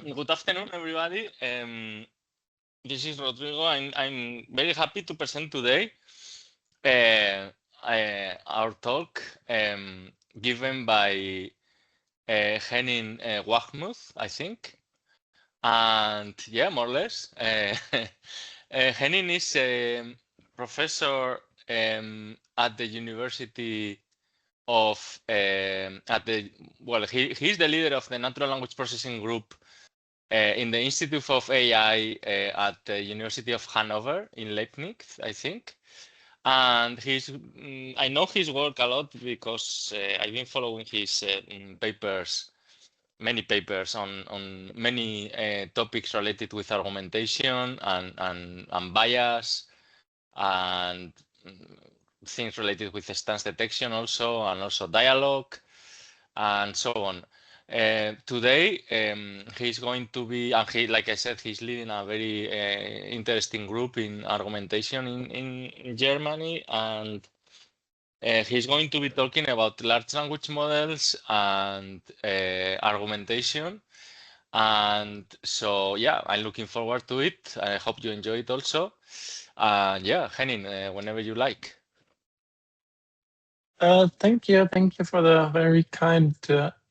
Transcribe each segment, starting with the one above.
Good afternoon, everybody. This is Rodrigo. I'm very happy to present today our talk given by Henning Wachsmuth, I think. And yeah, more or less. Henning is a professor at the University of he's the leader of the natural language processing group in the Institute of AI at the University of Hannover in Leibniz, I think. And I know his work a lot because I've been following his papers, many papers on many topics related with argumentation and bias and things related with stance detection also, and also dialogue and so on. Today, he's going to be, and like I said, he's leading a very interesting group in argumentation in Germany, and he's going to be talking about large language models and argumentation. And so, yeah, I'm looking forward to it. I hope you enjoy it also. Yeah, Henning, whenever you like. Thank you for the very kind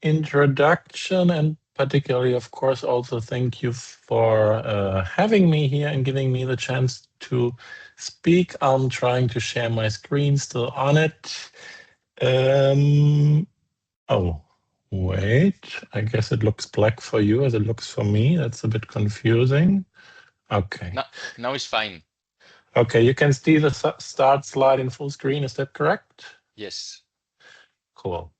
introduction, and particularly, of course, also thank you for having me here and giving me the chance to speak. I'm trying to share my screen, still on it. Oh, wait, I guess it looks black for you as it looks for me. That's a bit confusing. Okay. Now it's fine. Okay, you can see the start slide in full screen, is that correct? Yes. Cool.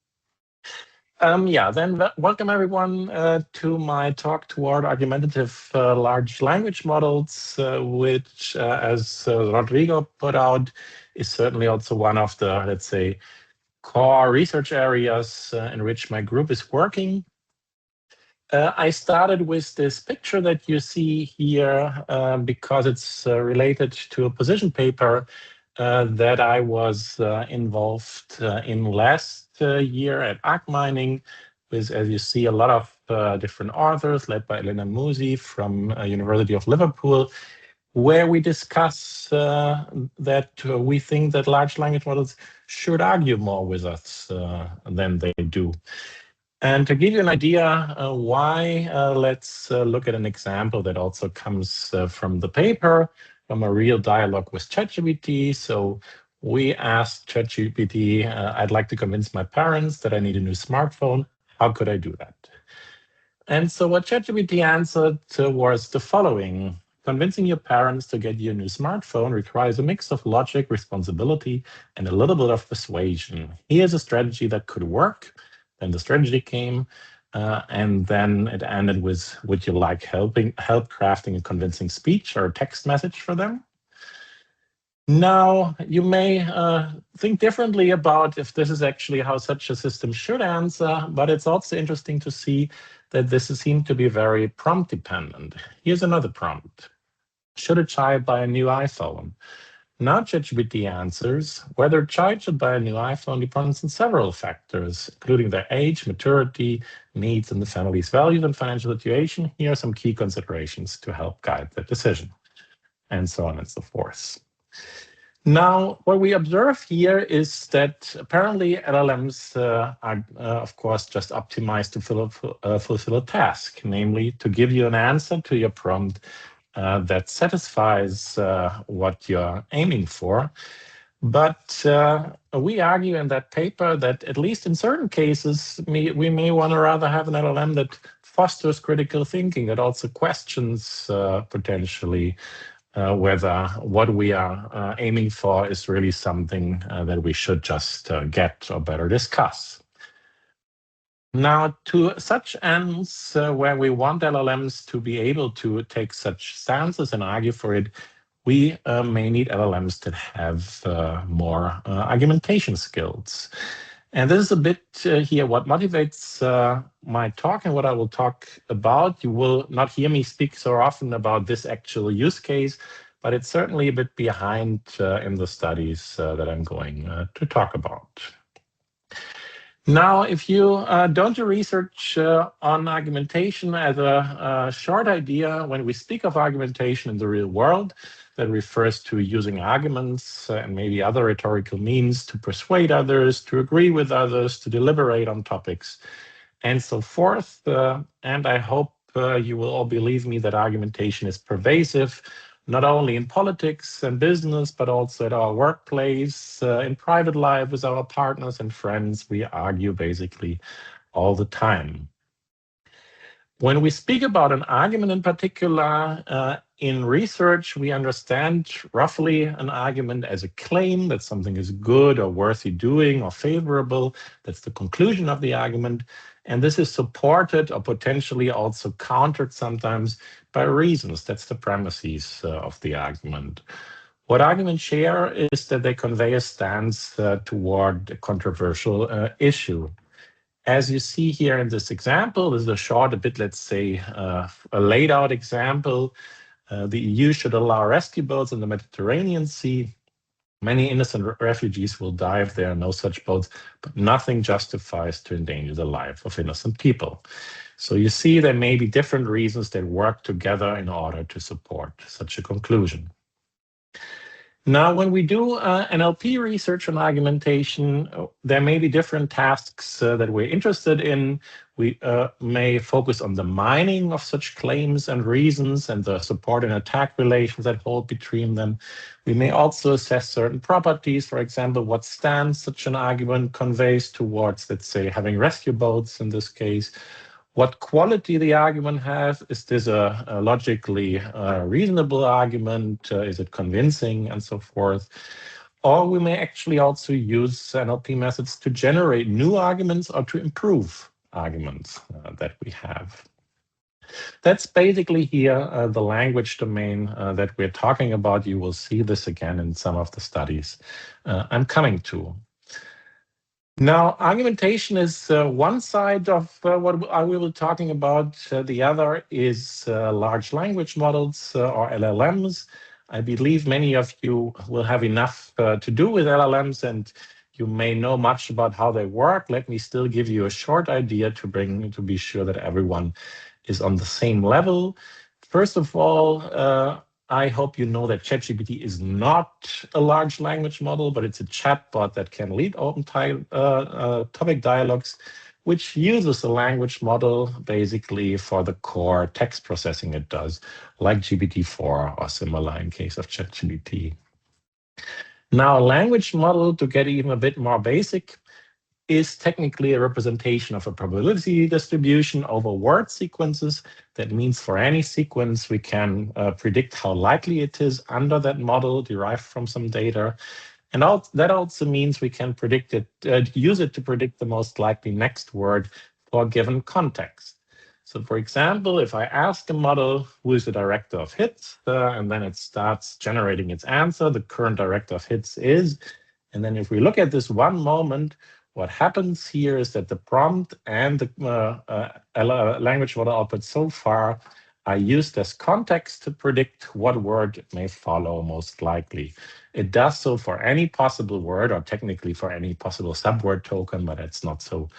Yeah, then welcome everyone to my talk toward argumentative large language models, which, as Rodrigo put out, is certainly also one of the, let's say, core research areas in which my group is working. I started with this picture that you see here because it's related to a position paper that I was involved in last year at Arc-Mining, with, as you see, a lot of different authors led by Elena Musi from University of Liverpool, where we discuss that we think that large language models should argue more with us than they do. And to give you an idea why, let's look at an example that also comes from the paper, from a real dialogue with ChatGPT. So we asked ChatGPT, I'd like to convince my parents that I need a new smartphone. How could I do that? And so what ChatGPT answered was the following. Convincing your parents to get you a new smartphone requires a mix of logic, responsibility, and a little bit of persuasion. Here's a strategy that could work. Then the strategy came, and then it ended with, would you like help crafting a convincing speech or a text message for them? Now, you may think differently about if this is actually how such a system should answer, but it's also interesting to see that this seems to be very prompt dependent. Here's another prompt. Should a child buy a new iPhone? Now ChatGPT answers, whether a child should buy a new iPhone depends on several factors, including their age, maturity, needs, and the family's values and financial situation. Here are some key considerations to help guide that decision, and so on and so forth. Now, what we observe here is that apparently LLMs are, of course, just optimized to fulfill a task, namely to give you an answer to your prompt that satisfies what you're aiming for. But we argue in that paper that at least in certain cases, we may want to rather have an LLM that fosters critical thinking, that also questions potentially whether what we are aiming for is really something that we should just get or better discuss. Now, to such ends where we want LLMs to be able to take such stances and argue for it, we may need LLMs that have more argumentation skills. And this is a bit here what motivates my talk and what I will talk about. You will not hear me speak so often about this actual use case, but it's certainly a bit behind in the studies that I'm going to talk about. Now, if you don't do research on argumentation as a short idea, when we speak of argumentation in the real world, that refers to using arguments and maybe other rhetorical means to persuade others, to agree with others, to deliberate on topics, and so forth. And I hope you will all believe me that argumentation is pervasive, not only in politics and business, but also at our workplace, in private life with our partners and friends. We argue basically all the time. When we speak about an argument in particular, in research, we understand roughly an argument as a claim that something is good or worthy doing or favorable. That's the conclusion of the argument. And this is supported or potentially also countered sometimes by reasons. That's the premises of the argument. What arguments share is that they convey a stance toward a controversial issue. As you see here in this example, this is a short, a bit, let's say, a laid out example. The EU should allow rescue boats in the Mediterranean Sea. Many innocent refugees will die if there are no such boats, but nothing justifies to endanger the life of innocent people. So you see there may be different reasons that work together in order to support such a conclusion. Now, when we do NLP research on argumentation, there may be different tasks that we're interested in. We may focus on the mining of such claims and reasons and the support and attack relations that hold between them. We may also assess certain properties, for example, what stance such an argument conveys towards, let's say, having rescue boats in this case. What quality the argument has? Is this a logically reasonable argument? Is it convincing, and so forth? Or we may actually also use NLP methods to generate new arguments or to improve arguments that we have. That's basically here the language domain that we're talking about. You will see this again in some of the studies I'm coming to. Now, argumentation is one side of what I will be talking about. The other is large language models or LLMs. I believe many of you will have enough to do with LLMs, and you may know much about how they work. Let me still give you a short idea to be sure that everyone is on the same level. First of all, I hope you know that ChatGPT is not a large language model, but it's a chatbot that can lead open topic dialogues, which uses a language model basically for the core text processing it does, like GPT-4 or similar in case of ChatGPT. Now, a language model, to get even a bit more basic, is technically a representation of a probability distribution over word sequences. That means for any sequence, we can predict how likely it is under that model derived from some data. And that also means we can predict it, use it to predict the most likely next word for a given context. So for example, if I ask a model who is the director of hits, and then it starts generating its answer, the current director of hits is, and then if we look at this one moment, what happens here is that the prompt and the language model output so far are used as context to predict what word may follow most likely. It does so for any possible word, or technically for any possible subword token, but it's not so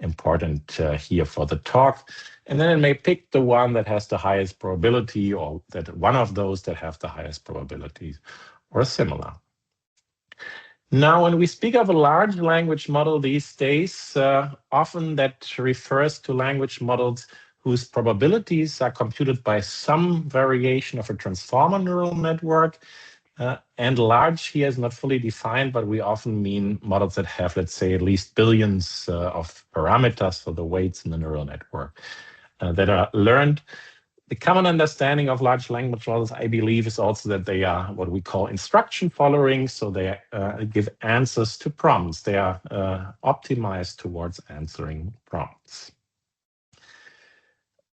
important here for the talk. And then it may pick the one that has the highest probability, or that one of those that have the highest probabilities, or similar. Now, when we speak of a large language model these days, often that refers to language models whose probabilities are computed by some variation of a transformer neural network. And large here is not fully defined, but we often mean models that have, let's say, at least billions of parameters for the weights in the neural network that are learned. The common understanding of large language models, I believe, is also that they are what we call instruction following. So they give answers to prompts. They are optimized towards answering prompts.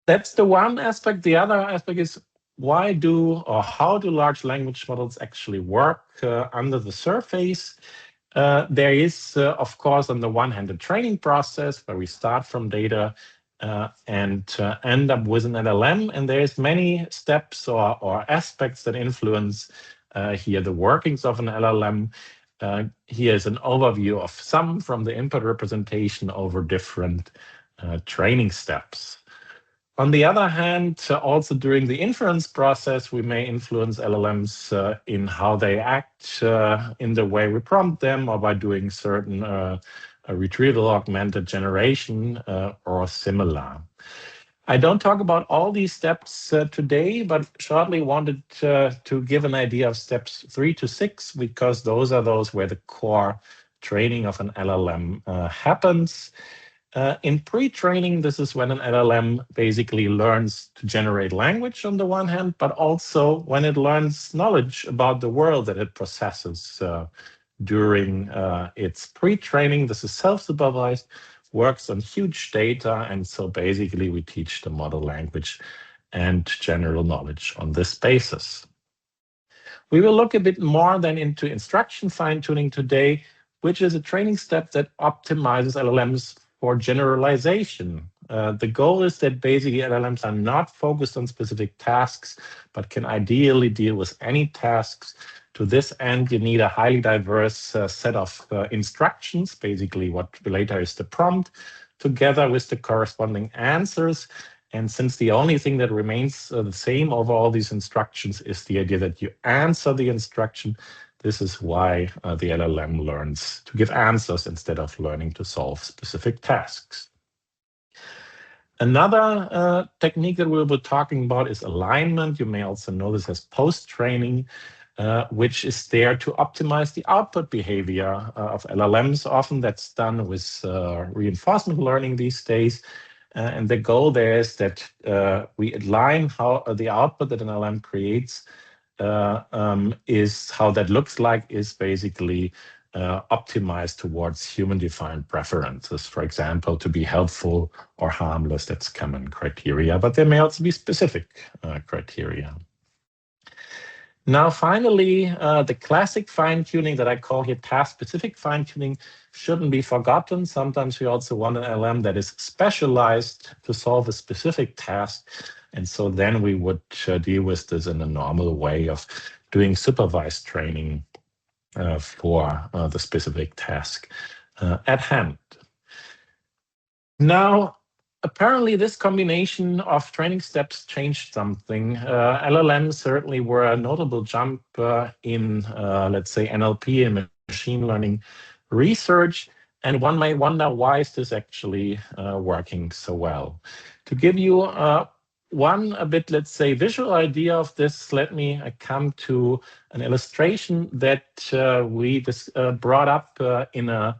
That's the one aspect. The other aspect is how do large language models actually work under the surface? There is, of course, on the one hand, a training process where we start from data and end up with an LLM. And there's many steps or aspects that influence here the workings of an LLM. here is an overview of some from the input representation over different training steps. On the other hand, also during the inference process, we may influence LLMs in how they act, in the way we prompt them, or by doing certain retrieval augmented generation or similar. I don't talk about all these steps today, but shortly wanted to give an idea of steps 3 to 6, because those are those where the core training of an LLM happens. In pre-training, this is when an LLM basically learns to generate language on the one hand, but also when it learns knowledge about the world that it processes during its pre-training. This is self-supervised, works on huge data, and so basically we teach the model language and general knowledge on this basis. We will look a bit more then into instruction fine-tuning today, which is a training step that optimizes LLMs for generalization. The goal is that basically LLMs are not focused on specific tasks, but can ideally deal with any tasks. To this end, you need a highly diverse set of instructions, basically what later is the prompt, together with the corresponding answers. And since the only thing that remains the same over all these instructions is the idea that you answer the instruction, this is why the LLM learns to give answers instead of learning to solve specific tasks. Another technique that we'll be talking about is alignment. You may also know this as post-training, which is there to optimize the output behavior of LLMs. Often that's done with reinforcement learning these days. And the goal there is that we align how the output that an LLM creates is how that looks like is basically optimized towards human-defined preferences. For example, to be helpful or harmless, that's common criteria, but there may also be specific criteria. Now, finally, the classic fine-tuning that I call here task-specific fine-tuning shouldn't be forgotten. Sometimes we also want an LLM that is specialized to solve a specific task. And so then we would deal with this in a normal way of doing supervised training for the specific task at hand. Now, apparently this combination of training steps changed something. LLMs certainly were a notable jump in, let's say, NLP and machine learning research. And one may wonder, why is this actually working so well? To give you a bit, let's say, visual idea of this, let me come to an illustration that we brought up in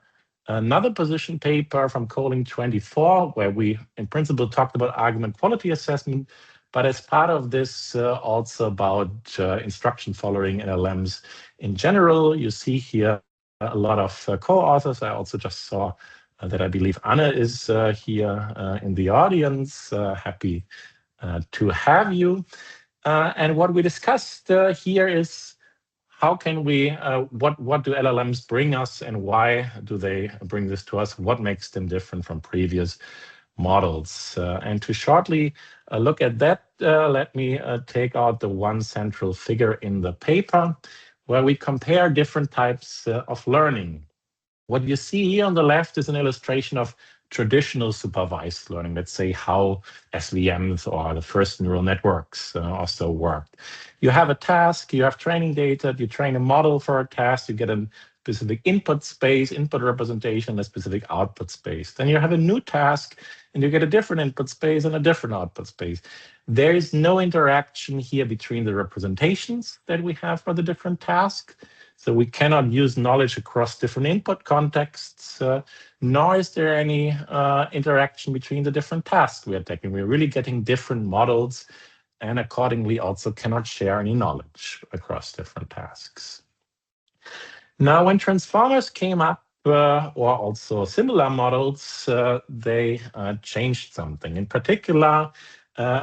another position paper from Colling 24, where we, in principle, talked about argument quality assessment, but as part of this, also about instruction following LLMs in general. You see here a lot of co-authors. I also just saw that I believe Anna is here in the audience. Happy to have you. And what we discussed here is how can we, what do LLMs bring us and why do they bring this to us? What makes them different from previous models? And to shortly look at that, let me take out the one central figure in the paper where we compare different types of learning. What you see here on the left is an illustration of traditional supervised learning, let's say how SVMs or the first neural networks also worked. You have a task, you have training data, you train a model for a task, you get a specific input space, input representation, a specific output space. Then you have a new task and you get a different input space and a different output space. There is no interaction here between the representations that we have for the different tasks. So we cannot use knowledge across different input contexts, nor is there any interaction between the different tasks we are taking. We're really getting different models and accordingly also cannot share any knowledge across different tasks. Now, when transformers came up, or also similar models, they changed something. In particular,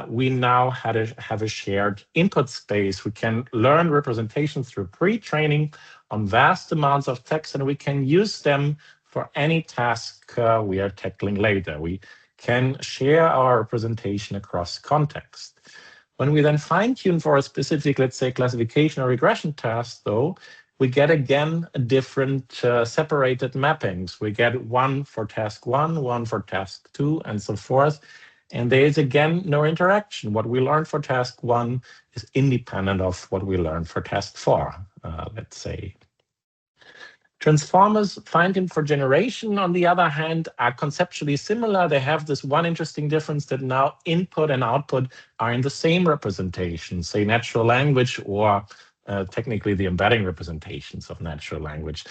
we now have a shared input space. We can learn representations through pre-training on vast amounts of text, and we can use them for any task we are tackling later. We can share our representation across context. When we then fine-tune for a specific, let's say, classification or regression task, though, we get again different separated mappings. We get one for task 1, one for task 2, and so forth. And there is again no interaction. What we learned for task 1 is independent of what we learned for task 4, let's say. Transformers fine-tuned for generation, on the other hand, are conceptually similar. They have this one interesting difference that now input and output are in the same representation, say natural language or technically the embedding representations of natural language.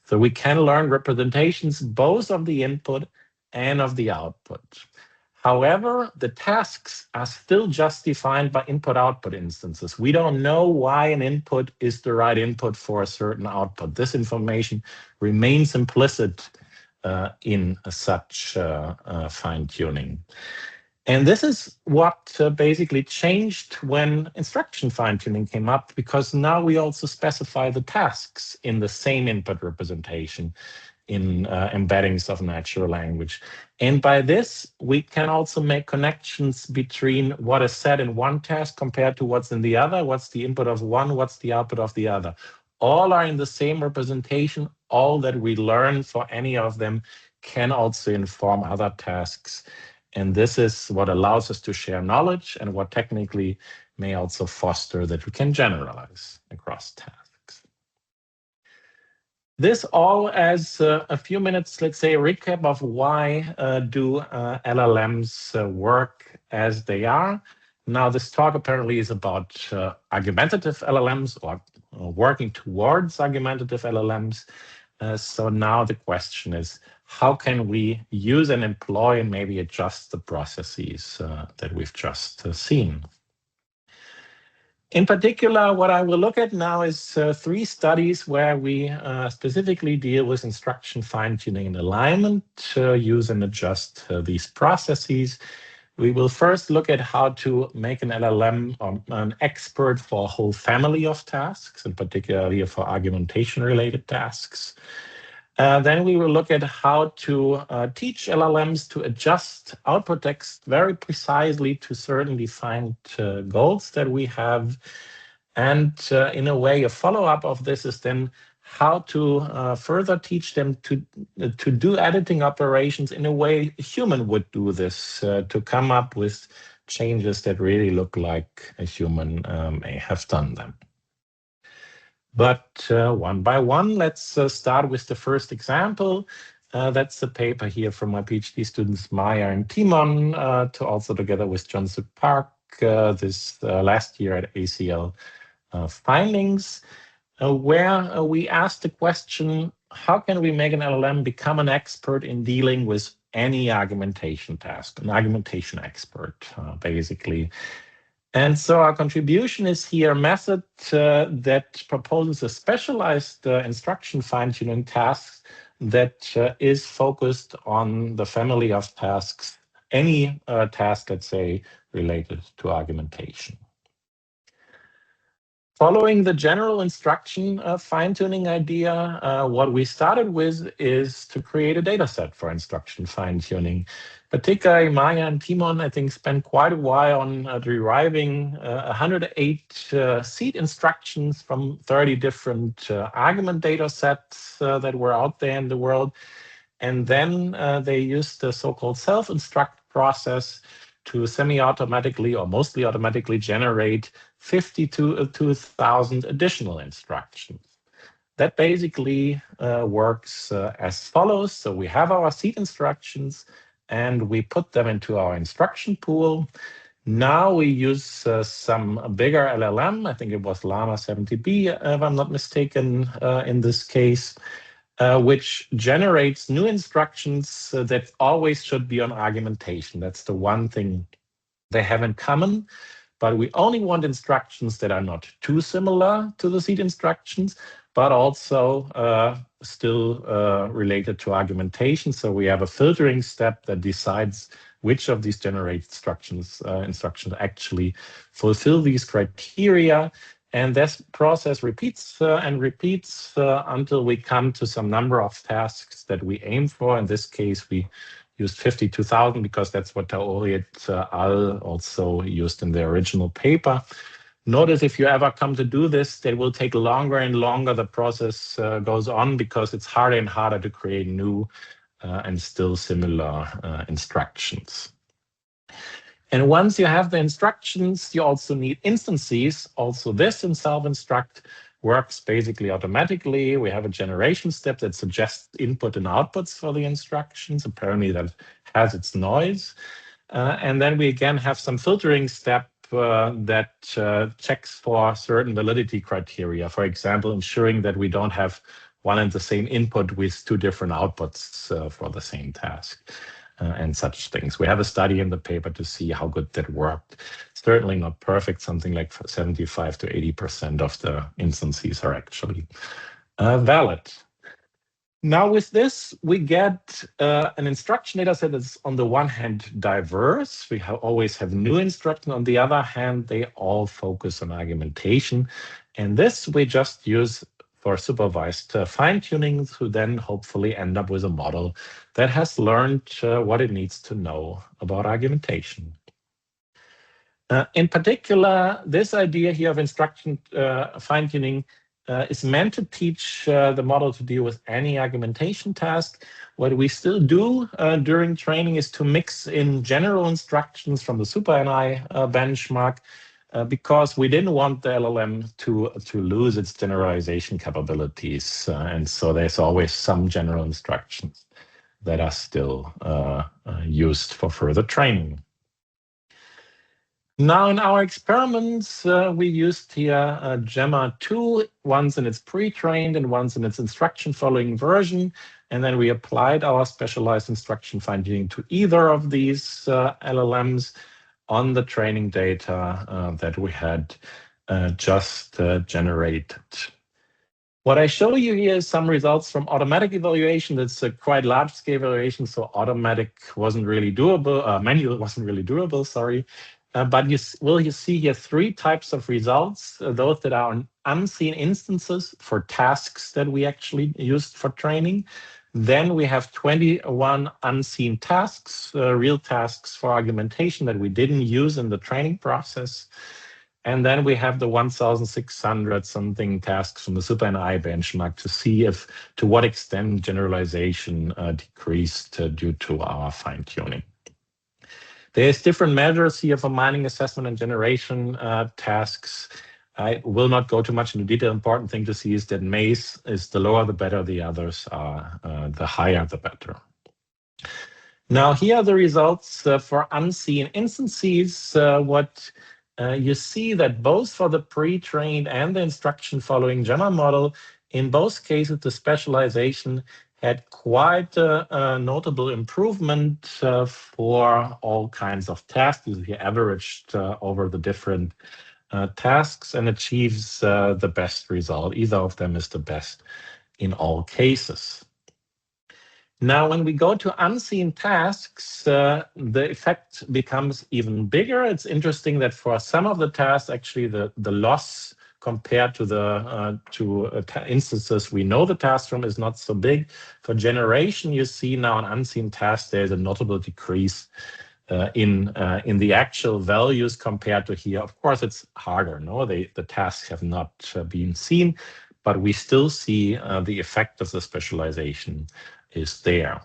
So we can learn representations both of the input and of the output. However, the tasks are still just defined by input-output instances. We don't know why an input is the right input for a certain output. This information remains implicit in such fine-tuning. And this is what basically changed when instruction fine-tuning came up, because now we also specify the tasks in the same input representation in embeddings of natural language. And by this, we can also make connections between what is said in one task compared to what's in the other, what's the input of one, what's the output of the other. All are in the same representation. All that we learn for any of them can also inform other tasks. And this is what allows us to share knowledge and what technically may also foster that we can generalize across tasks. This all as a few minutes, let's say, a recap of why do LLMs work as they are. Now, this talk apparently is about argumentative LLMs or working towards argumentative LLMs. So now the question is, how can we use and employ and maybe adjust the processes that we've just seen? In particular, what I will look at now is 3 studies where we specifically deal with instruction fine-tuning and alignment, use and adjust these processes. We will first look at how to make an LLM an expert for a whole family of tasks, and particularly for argumentation-related tasks. Then we will look at how to teach LLMs to adjust output text very precisely to certain defined goals that we have. And in a way, a follow-up of this is then how to further teach them to do editing operations in a way a human would do this, to come up with changes that really look like a human may have done them. But one by one, let's start with the first example. That's the paper here from my PhD students, Maya and Timon, also together with John-Suk Park this last year at ACL findings, where we asked the question, how can we make an LLM become an expert in dealing with any argumentation task, an argumentation expert, basically. And so our contribution is here a method that proposes a specialized instruction fine-tuning task that is focused on the family of tasks, any task, let's say, related to argumentation. Following the general instruction fine-tuning idea, what we started with is to create a data set for instruction fine-tuning. Particularly Maya and Timon, I think, spent quite a while on deriving 108 seed instructions from 30 different argument data sets that were out there in the world. And then they used the so-called self-instruct process to semi-automatically or mostly automatically generate 52,000 additional instructions. That basically works as follows. So we have our seed instructions and we put them into our instruction pool. Now we use some bigger LLM. I think it was Llama 70B, if I'm not mistaken, in this case, which generates new instructions that always should be on argumentation. That's the one thing they have in common. But we only want instructions that are not too similar to the seed instructions, but also still related to argumentation. So we have a filtering step that decides which of these generated instructions actually fulfill these criteria. And this process repeats and repeats until we come to some number of tasks that we aim for. In this case, we used 52,000 because that's what Taori et al. Also used in their original paper. Notice if you ever come to do this, it will take longer and longer the process goes on, because it's harder and harder to create new and still similar instructions. And once you have the instructions, you also need instances. Also, this in self-instruct works basically automatically. We have a generation step that suggests input and outputs for the instructions. Apparently that has its noise. And then we again have some filtering step that checks for certain validity criteria. For example, ensuring that we don't have one and the same input with two different outputs for the same task. And such things. We have a study in the paper to see how good that worked. Certainly not perfect. Something like 75 to 80% of the instances are actually valid. Now with this, we get an instruction data set that's on the one hand diverse. We always have new instruction. On the other hand, they all focus on argumentation. And this we just use for supervised fine-tuning to then hopefully end up with a model that has learned what it needs to know about argumentation. In particular, this idea here of instruction fine-tuning is meant to teach the model to deal with any argumentation task. What we still do during training is to mix in general instructions from the SuperNI benchmark, because we didn't want the LLM to lose its generalization capabilities. And so there's always some general instructions that are still used for further training. Now in our experiments, we used here Gemma 2, once in its pre-trained and once in its instruction following version. And then we applied our specialized instruction fine-tuning to either of these LLMs on the training data that we had just generated. What I show you here is some results from automatic evaluation. That's a quite large-scale evaluation, so automatic wasn't really doable, manual wasn't really doable, sorry. But you see here three types of results, those that are on unseen instances for tasks that we actually used for training. Then we have 21 unseen tasks, real tasks for argumentation that we didn't use in the training process. And then we have the 1,600 something tasks from the SuperNI benchmark to see to what extent generalization decreased due to our fine-tuning. There's different measures here for mining, assessment, and generation tasks. I will not go too much into detail. Important thing to see is that MACE is the lower the better, the others are the higher the better. Now here are the results for unseen instances. What you see that both for the pre-trained and the instruction following Gemma model, in both cases the specialization had quite a notable improvement for all kinds of tasks. He averaged over the different tasks and achieves the best result. Either of them is the best in all cases. Now, when we go to unseen tasks, the effect becomes even bigger. It's interesting that for some of the tasks, actually the loss compared to the instances we know the task from is not so big. For generation, you see now an unseen task, there's a notable decrease in the actual values compared to here. Of course, it's harder. No, the tasks have not been seen, but we still see the effect of the specialization is there.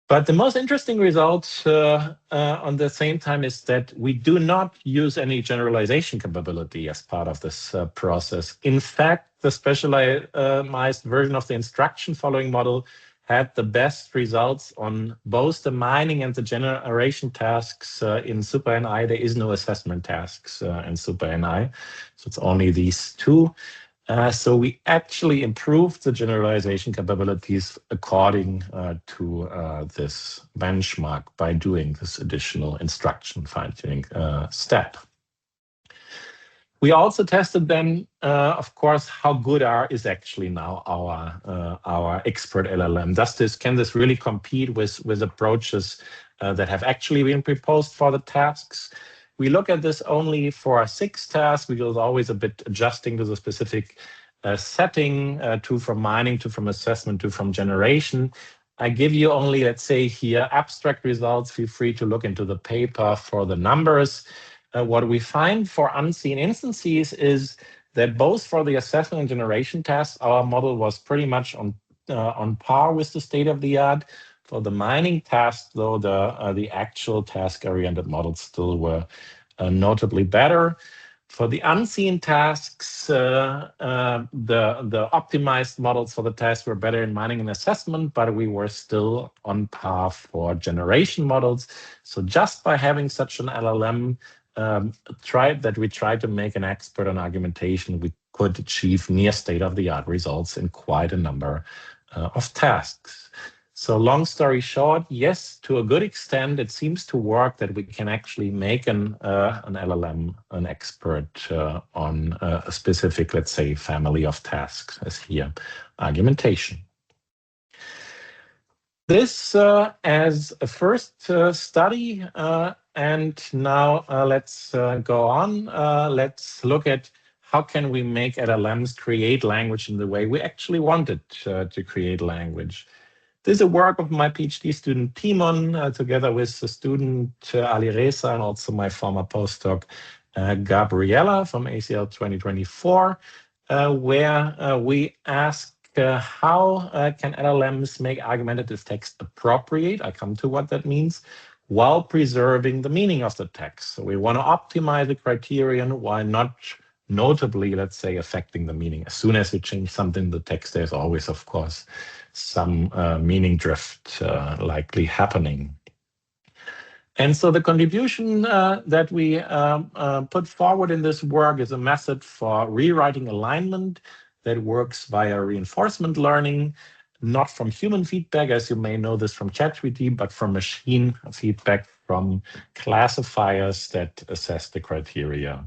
But the most interesting result on the same time is that we do not use any generalization capability as part of this process. In fact, the specialized version of the instruction following model had the best results on both the mining and the generation tasks in SuperNI. There is no assessment tasks in SuperNI, so it's only these two. So we actually improved the generalization capabilities according to this benchmark by doing this additional instruction fine-tuning step. We also tested then, of course, how good is actually now our expert LLM. Can this really compete with approaches that have actually been proposed for the tasks? We look at this only for 6 tasks. We will always a bit adjusting to the specific setting, 2 from mining, 2 from assessment, 2 from generation. I give you only, let's say here, abstract results. Feel free to look into the paper for the numbers. what we find for unseen instances is that both for the assessment and generation tasks, our model was pretty much on par with the state of the art. For the mining task, though, the actual task-oriented models still were notably better. For the unseen tasks, the optimized models for the tasks were better in mining and assessment, but we were still on par for generation models. So just by having such an LLM, we tried to make an expert on argumentation, we could achieve near state-of-the-art results in quite a number of tasks. So long story short, yes, to a good extent, it seems to work that we can actually make an LLM an expert on a specific, let's say, family of tasks, as here, argumentation. This as a first study, and now let's go on. Let's look at how can we make LLMs create language in the way we actually wanted to create language. This is a work of my PhD student Timon, together with the student Ali Reza, and also my former postdoc Gabriella from ACL 2024, where we ask how can LLMs make argumentative text appropriate? I come to what that means, while preserving the meaning of the text. So we want to optimize the criterion while not notably, let's say, affecting the meaning. As soon as you change something in the text, there's always, of course, some meaning drift likely happening. And so the contribution that we put forward in this work is a method for rewriting alignment that works via reinforcement learning, not from human feedback, as you may know this from ChatGPT, but from machine feedback from classifiers that assess the criteria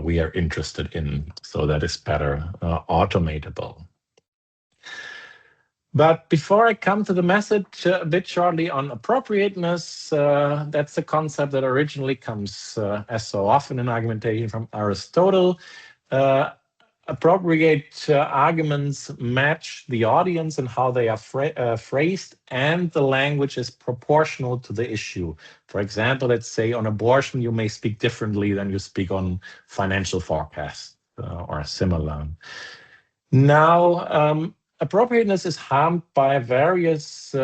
we are interested in, so that is better automatable. But before I come to the message a bit shortly on appropriateness, that's a concept that originally comes, as so often in argumentation, from Aristotle. Appropriate arguments match the audience and how they are phrased, and the language is proportional to the issue. For example, let's say on abortion, you may speak differently than you speak on financial forecast or similar. Now, appropriateness is harmed by various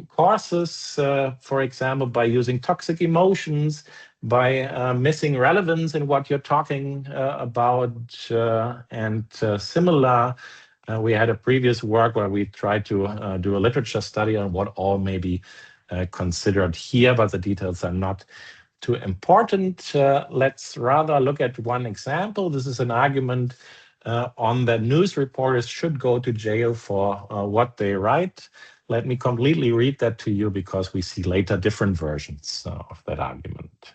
causes, for example, by using toxic emotions, by missing relevance in what you're talking about, and similar. We had a previous work where we tried to do a literature study on what all may be considered here, but the details are not too important. Let's rather look at one example. This is an argument on that news reporters should go to jail for what they write. Let me completely read that to you because we see later different versions of that argument.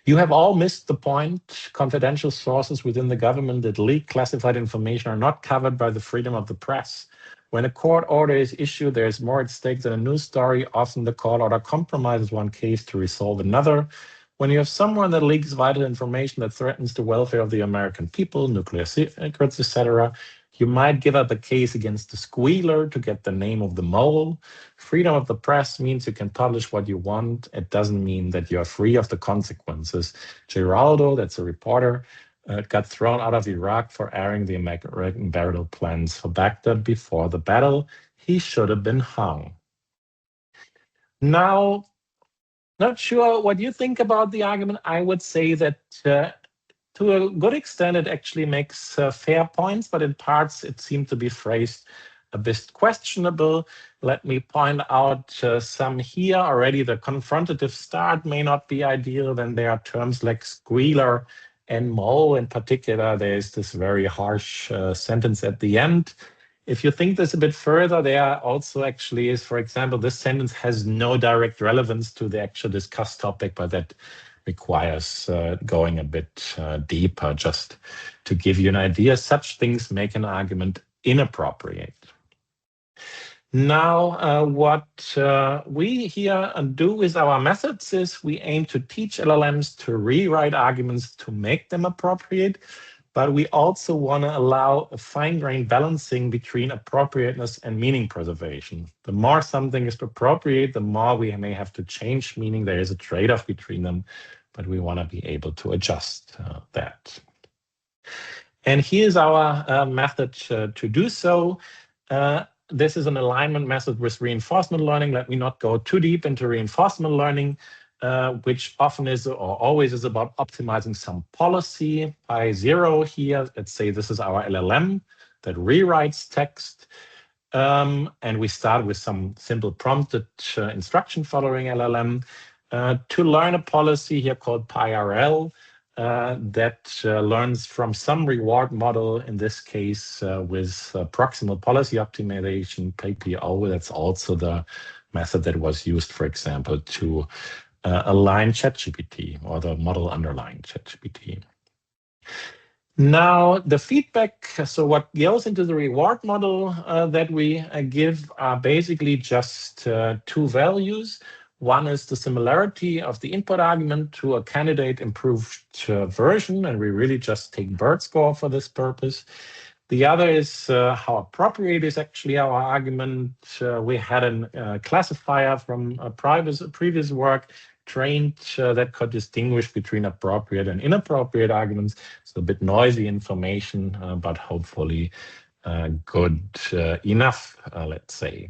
You have all missed the point. Confidential sources within the government that leak classified information are not covered by the freedom of the press. When a court order is issued, there is more at stake than a news story. Often the court order compromises one case to resolve another. When you have someone that leaks vital information that threatens the welfare of the American people, nuclear secrets, etc., you might give up a case against the squealer to get the name of the mole. Freedom of the press means you can publish what you want. It doesn't mean that you are free of the consequences. Geraldo, that's a reporter, got thrown out of Iraq for airing the American burial plans for Baghdad before the battle. He should have been hung. Now, not sure what you think about the argument. I would say that to a good extent, it actually makes fair points, but in parts it seemed to be phrased a bit questionable. Let me point out some here already. The confrontative start may not be ideal. Then there are terms like squealer and mole. In particular, there is this very harsh sentence at the end. If you think this a bit further, there also actually is, for example, this sentence has no direct relevance to the actual discussed topic, but that requires going a bit deeper. Just to give you an idea, such things make an argument inappropriate. Now, what we here do with our methods is we aim to teach LLMs to rewrite arguments to make them appropriate, but we also want to allow a fine-grained balancing between appropriateness and meaning preservation. The more something is appropriate, the more we may have to change meaning. There is a trade-off between them. but we want to be able to adjust that. And here's our method to do so. This is an alignment method with reinforcement learning. Let me not go too deep into reinforcement learning, which often is or always is about optimizing some policy. By 0 here, let's say this is our LLM that rewrites text. And we start with some simple prompted instruction following LLM to learn a policy here called PyRL that learns from some reward model, in this case with proximal policy optimization, PPO. That's also the method that was used, for example, to align ChatGPT, or the model underlying ChatGPT. Now, the feedback, so what goes into the reward model that we give are basically just 2 values. One is the similarity of the input argument to a candidate improved version, and we really just take BERT score for this purpose. The other is how appropriate is actually our argument. We had a classifier from a previous work trained that could distinguish between appropriate and inappropriate arguments. So a bit noisy information, but hopefully good enough, let's say.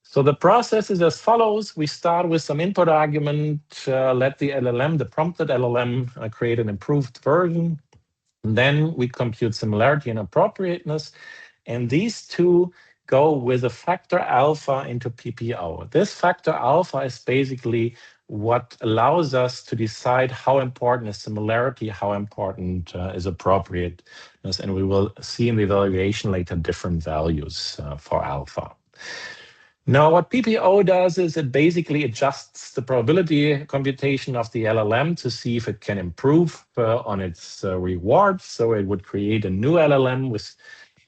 So the process is as follows. We start with some input argument, let the LLM, the prompted LLM, create an improved version. And then we compute similarity and appropriateness. And these two go with a factor alpha into PPO. This factor alpha is basically what allows us to decide how important is similarity, how important is appropriateness. And we will see in the evaluation later different values for alpha. Now, what PPO does is it basically adjusts the probability computation of the LLM to see if it can improve on its rewards. So it would create a new LLM with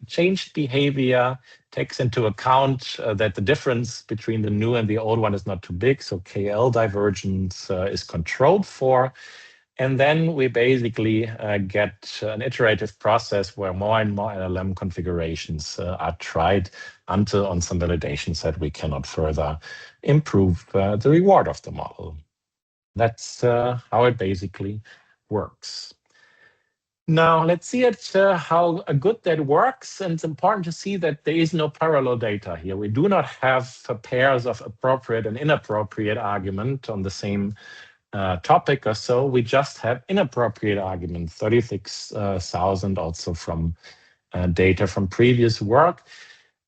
changed behavior, takes into account that the difference between the new and the old one is not too big. So KL divergence is controlled for. And then we basically get an iterative process where more and more LLM configurations are tried until on some validation set we cannot further improve the reward of the model. That's how it basically works. Now, let's see how good that works. And it's important to see that there is no parallel data here. We do not have pairs of appropriate and inappropriate argument on the same topic or so. We just have inappropriate arguments, 36,000 also from data from previous work.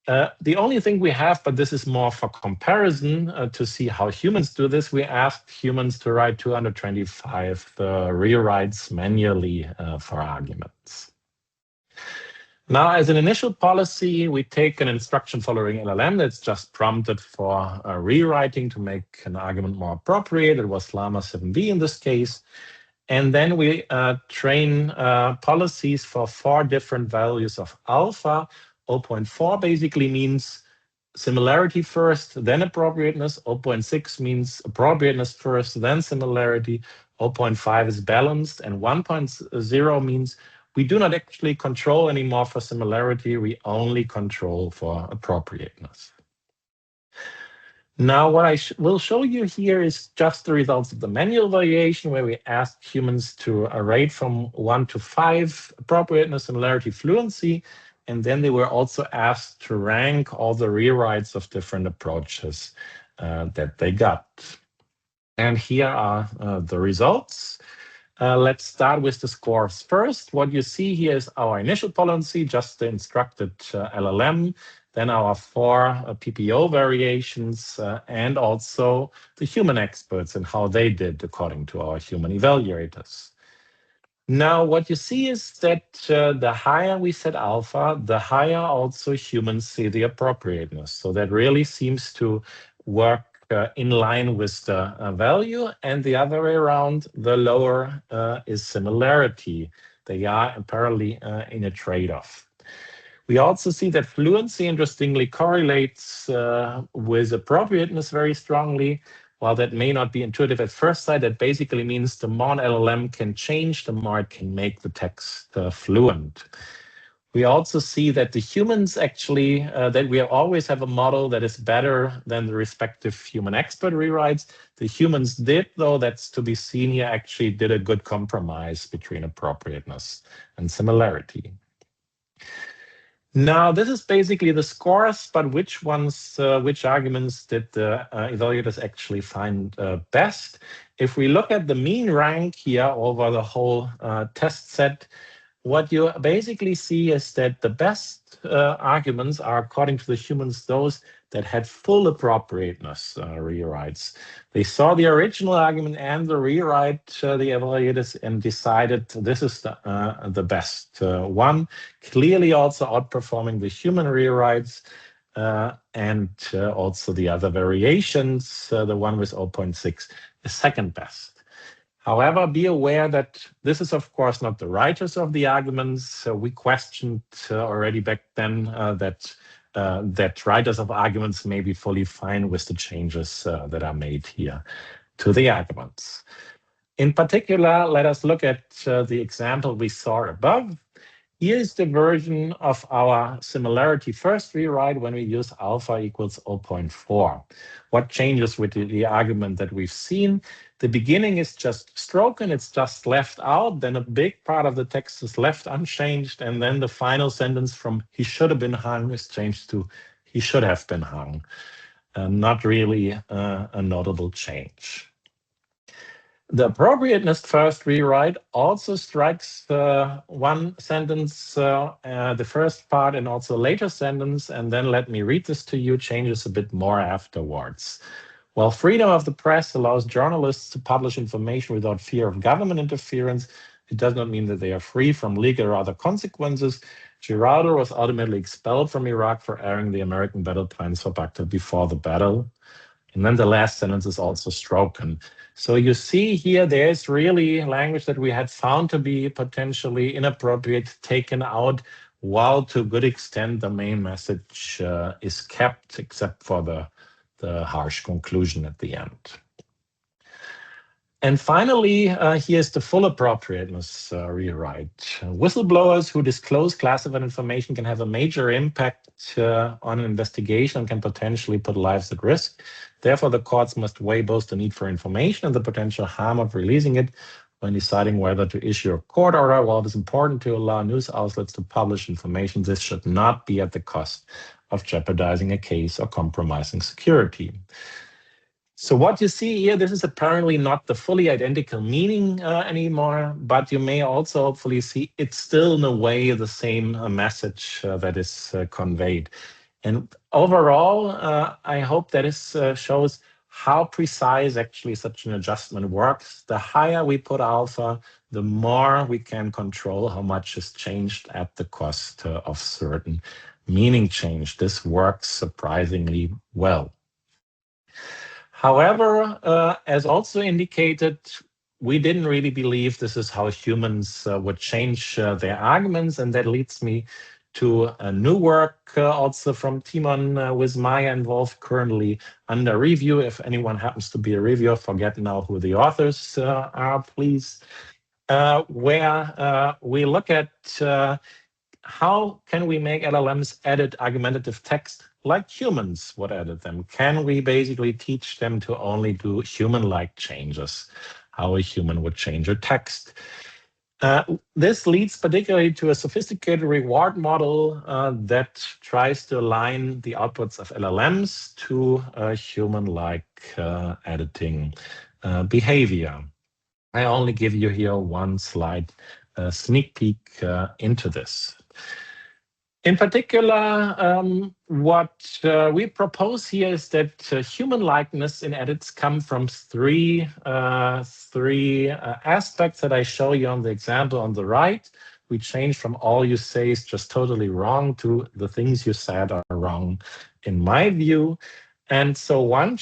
The only thing we have, but this is more for comparison to see how humans do this, we asked humans to write 225 rewrites manually for arguments. Now, as an initial policy, we take an instruction following LLM that's just prompted for rewriting to make an argument more appropriate. It was Llama 7B in this case. And then we train policies for 4 different values of alpha. 0.4 basically means similarity first, then appropriateness. 0.6 means appropriateness first, then similarity. 0.5 is balanced. And 1.0 means we do not actually control anymore for similarity. We only control for appropriateness. Now, what I will show you here is just the results of the manual evaluation, where we asked humans to rate from 1 to 5 appropriateness, similarity, fluency. And then they were also asked to rank all the rewrites of different approaches that they got. And here are the results. Let's start with the scores first. What you see here is our initial policy, just the instructed LLM, then our 4 PPO variations, and also the human experts and how they did according to our human evaluators. Now, what you see is that the higher we set alpha, the higher also humans see the appropriateness. So that really seems to work in line with the value, and the other way around, the lower is similarity. They are apparently in a trade-off. We also see that fluency, interestingly, correlates with appropriateness very strongly. While that may not be intuitive at first sight, that basically means the more an LLM can change, the more it can make the text fluent. We also see that the humans actually, that we always have a model that is better than the respective human expert rewrites. The humans did, though, that's to be seen here, actually did a good compromise between appropriateness and similarity. Now, this is basically the scores, but which arguments did the evaluators actually find best? If we look at the mean rank here over the whole test set, what you basically see is that the best arguments are, according to the humans, those that had full appropriateness rewrites. They saw the original argument and the rewrite, the evaluators, and decided this is the best one, clearly also outperforming the human rewrites and also the other variations, the one with 0.6, the second best. However, be aware that this is, of course, not the writers of the arguments. We questioned already back then that writers of arguments may be fully fine with the changes that are made here to the arguments. In particular, let us look at the example we saw above. Here's the version of our similarity first rewrite when we use alpha equals 0.4. What changes with the argument that we've seen? The beginning is just stroken, it's just left out, then a big part of the text is left unchanged, and then the final sentence from he should have been hung is changed to he should have been hung. Not really a notable change. The appropriateness first rewrite also strikes one sentence, the first part, and also later sentence, and then let me read this to you, changes a bit more afterwards. While freedom of the press allows journalists to publish information without fear of government interference, it does not mean that they are free from legal or other consequences. Girardeau was ultimately expelled from Iraq for airing the American battle plans for Baghdad before the battle. And then the last sentence is also stroken. So you see here, there's really language that we had found to be potentially inappropriate taken out, while to a good extent the main message is kept, except for the harsh conclusion at the end. And finally, here's the full appropriateness rewrite. Whistleblowers who disclose classified information can have a major impact on an investigation and can potentially put lives at risk. Therefore, the courts must weigh both the need for information and the potential harm of releasing it when deciding whether to issue a court order. While it is important to allow news outlets to publish information, this should not be at the cost of jeopardizing a case or compromising security. So what you see here, this is apparently not the fully identical meaning anymore, but you may also hopefully see it's still in a way the same message that is conveyed. And overall, I hope that this shows how precise actually such an adjustment works. The higher we put alpha, the more we can control how much is changed at the cost of certain meaning change. This works surprisingly well. However, as also indicated, we didn't really believe this is how humans would change their arguments, and that leads me to a new work also from Timon Wismaya involved, currently under review. If anyone happens to be a reviewer, forget now who the authors are, please. Where we look at how can we make LLMs edit argumentative text like humans would edit them? Can we basically teach them to only do human-like changes, how a human would change a text? This leads particularly to a sophisticated reward model that tries to align the outputs of LLMs to human-like editing behavior. I only give you here one slide sneak peek into this. In particular, what we propose here is that human likeness in edits come from three aspects that I show you on the example on the right. We change from all you say is just totally wrong to the things you said are wrong, in my view. And so one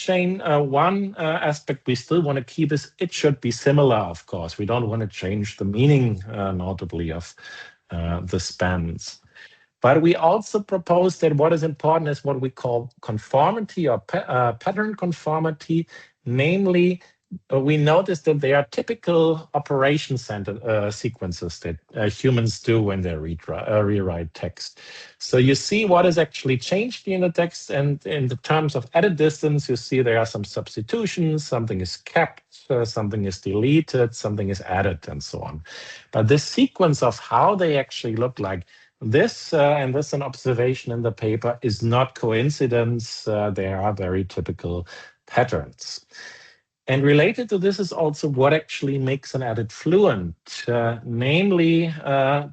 aspect we still want to keep is it should be similar, of course. We don't want to change the meaning, notably, of the spans. But we also propose that what is important is what we call conformity or pattern conformity. Namely, we noticed that they are typical operation sequences that humans do when they rewrite text. So you see what is actually changed in the text, and in the terms of edit distance, you see there are some substitutions, something is kept, something is deleted, something is added, and so on. But this sequence of how they actually look like, this, and this is an observation in the paper, is not coincidence. There are very typical patterns. And related to this is also what actually makes an edit fluent. Namely,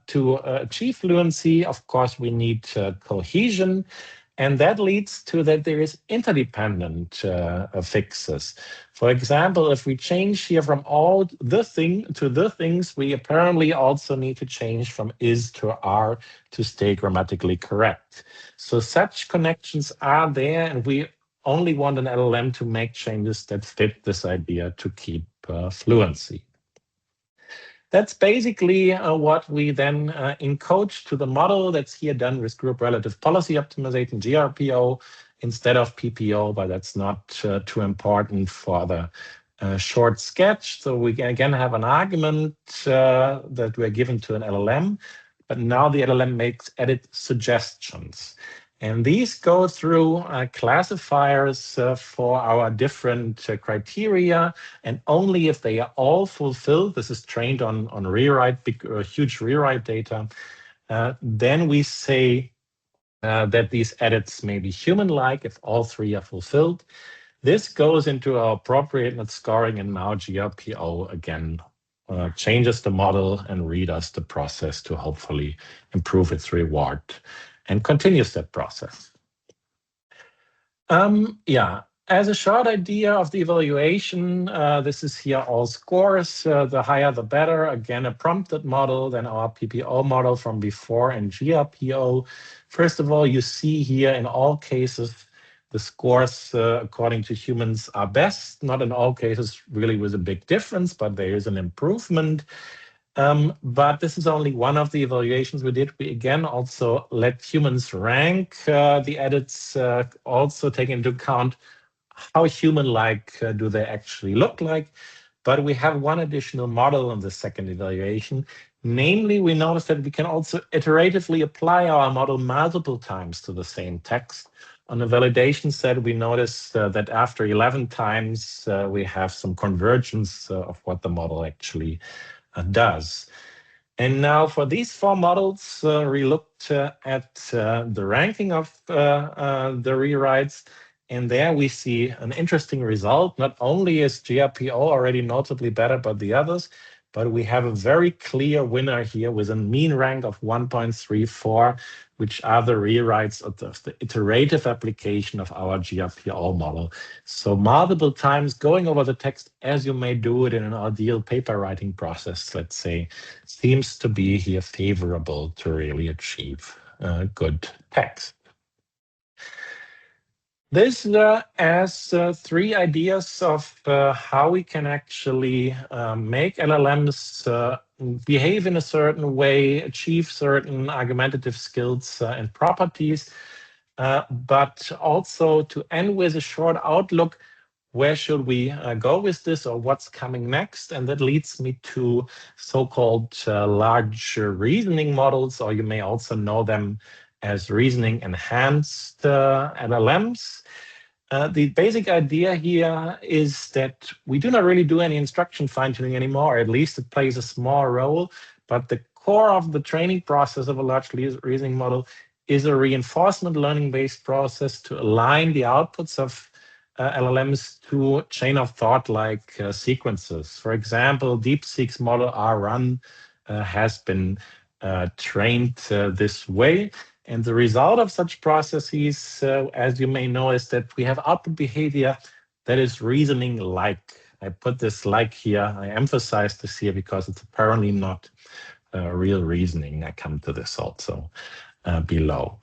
to achieve fluency, of course, we need cohesion. And that leads to that there is interdependent fixes. For example, if we change here from all the thing to the things, we apparently also need to change from is to are to stay grammatically correct. So such connections are there, and we only want an LLM to make changes that fit this idea to keep fluency. That's basically what we then encode to the model. That's here done with group relative policy optimization, GRPO, instead of PPO, but that's not too important for the short sketch. So we again have an argument that we're given to an LLM, but now the LLM makes edit suggestions. And these go through classifiers for our different criteria, and only if they are all fulfilled, this is trained on rewrite, huge rewrite data, then we say that these edits may be human-like if all three are fulfilled. This goes into our appropriateness scoring, and now GRPO again changes the model and redoes the process to hopefully improve its reward, and continues that process. As a short idea of the evaluation, this is here all scores. The higher the better. Again, a prompted model than our PPO model from before and GRPO. First of all, you see here in all cases, the scores according to humans are best. Not in all cases really with a big difference, but there is an improvement. But this is only one of the evaluations we did. We again also let humans rank the edits, also take into account how human-like do they actually look like. But we have one additional model in the second evaluation. Namely, we noticed that we can also iteratively apply our model multiple times to the same text. On the validation set, we noticed that after 11 times, we have some convergence of what the model actually does. And now for these four models, we looked at the ranking of the rewrites, and there we see an interesting result. Not only is GRPO already notably better than the others, but we have a very clear winner here with a mean rank of 1.34, which are the rewrites of the iterative application of our GRPO model. So multiple times going over the text as you may do it in an ideal paper writing process, let's say, seems to be here favorable to really achieve good text. This as three ideas of how we can actually make LLMs behave in a certain way, achieve certain argumentative skills and properties, but also to end with a short outlook. Where should we go with this, or what's coming next? And that leads me to so-called large reasoning models, or you may also know them as reasoning enhanced LLMs. The basic idea here is that we do not really do any instruction fine-tuning anymore, or at least it plays a small role, but the core of the training process of a large reasoning model is a reinforcement learning-based process to align the outputs of LLMs to chain of thought-like sequences. For example, DeepSeek's model R1 has been trained this way. And the result of such processes, as you may know, is that we have output behavior that is reasoning-like. I put this like here, I emphasize this here because it's apparently not real reasoning. I come to this also below.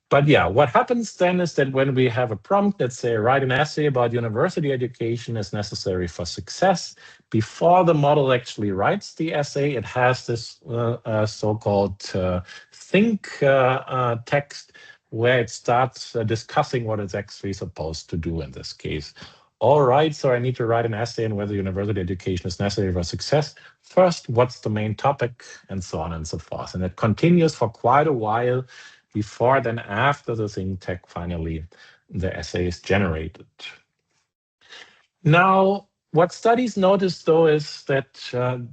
But yeah, what happens then is that when we have a prompt, let's say write an essay about university education is necessary for success, before the model actually writes the essay, it has this so-called think text where it starts discussing what it's actually supposed to do, in this case, all right, so I need to write an essay on whether university education is necessary for success. First, what's the main topic, and so on and so forth. And it continues for quite a while before then after the think tech finally the essay is generated. Now, what studies notice though is that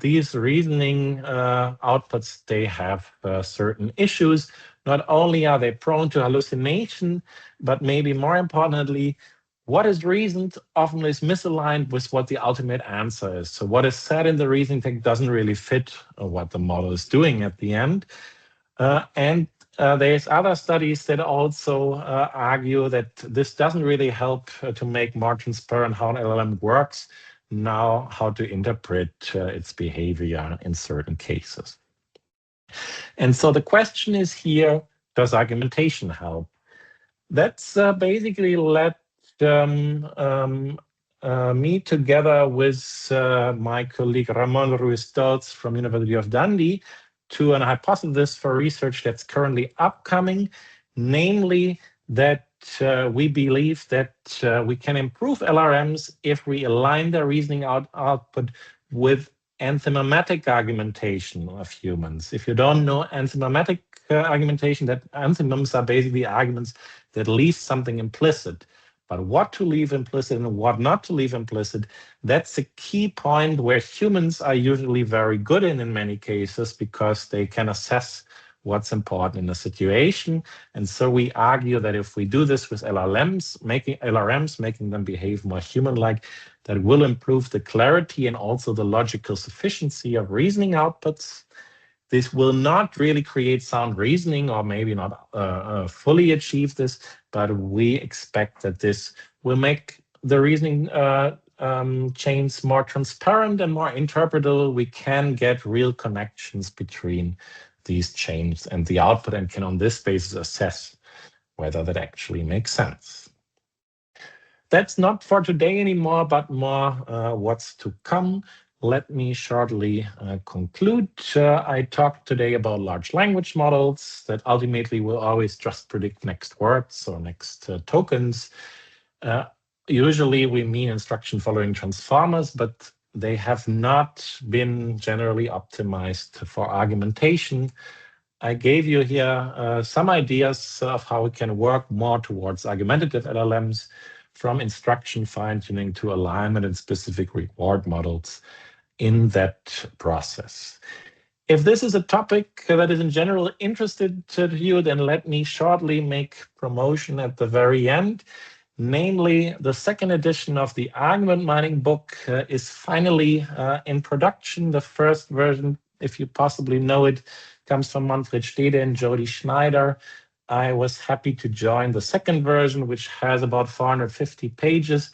these reasoning outputs, they have certain issues. Not only are they prone to hallucination, but maybe more importantly, what is reasoned often is misaligned with what the ultimate answer is. So what is said in the reasoning tech doesn't really fit what the model is doing at the end. And there's other studies that also argue that this doesn't really help to make more transparent how an LLM works, now how to interpret its behavior in certain cases. And so the question is here, does argumentation help? That's basically led me together with my colleague Ramon Ruiz-Stolz from University of Dundee to an hypothesis for research that's currently upcoming, namely that we believe that we can improve LLMs if we align their reasoning output with enthymematic argumentation of humans. If you don't know enthymematic argumentation, that enthymem's are basically arguments that leave something implicit. But what to leave implicit and what not to leave implicit, that's a key point where humans are usually very good in many cases, because they can assess what's important in a situation. And so we argue that if we do this with LLMs, making them behave more human-like, that will improve the clarity and also the logical sufficiency of reasoning outputs. This will not really create sound reasoning, or maybe not fully achieve this, but we expect that this will make the reasoning chains more transparent and more interpretable. We can get real connections between these chains and the output, and can on this basis assess whether that actually makes sense. That's not for today anymore, but more what's to come. Let me shortly conclude. I talked today about large language models that ultimately will always just predict next words or next tokens. Usually we mean instruction following transformers, but they have not been generally optimized for argumentation. I gave you here some ideas of how we can work more towards argumentative LLMs, from instruction fine-tuning to alignment and specific reward models in that process. If this is a topic that is in general interested to you, then let me shortly make promotion at the very end. Namely, the second edition of the argument mining book is finally in production. The first version, if you possibly know it, comes from Manfred Stede and Jody Schneider. I was happy to join the second version, which has about 450 pages,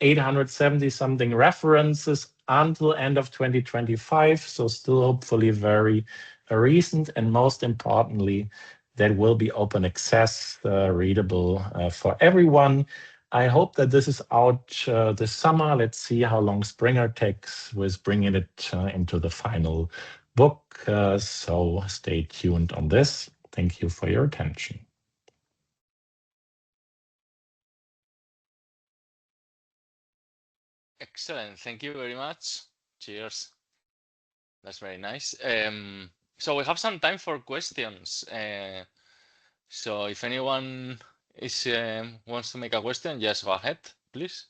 870 something references until end of 2025. So still hopefully very recent, and most importantly, that will be open access, readable for everyone. I hope that this is out this summer. Let's see how long Springer takes with bringing it into the final book. So stay tuned on this. Thank you for your attention. Excellent. Thank you very much. Cheers. That's very nice. So we have some time for questions. So if anyone is wants to make a question, just go ahead, please.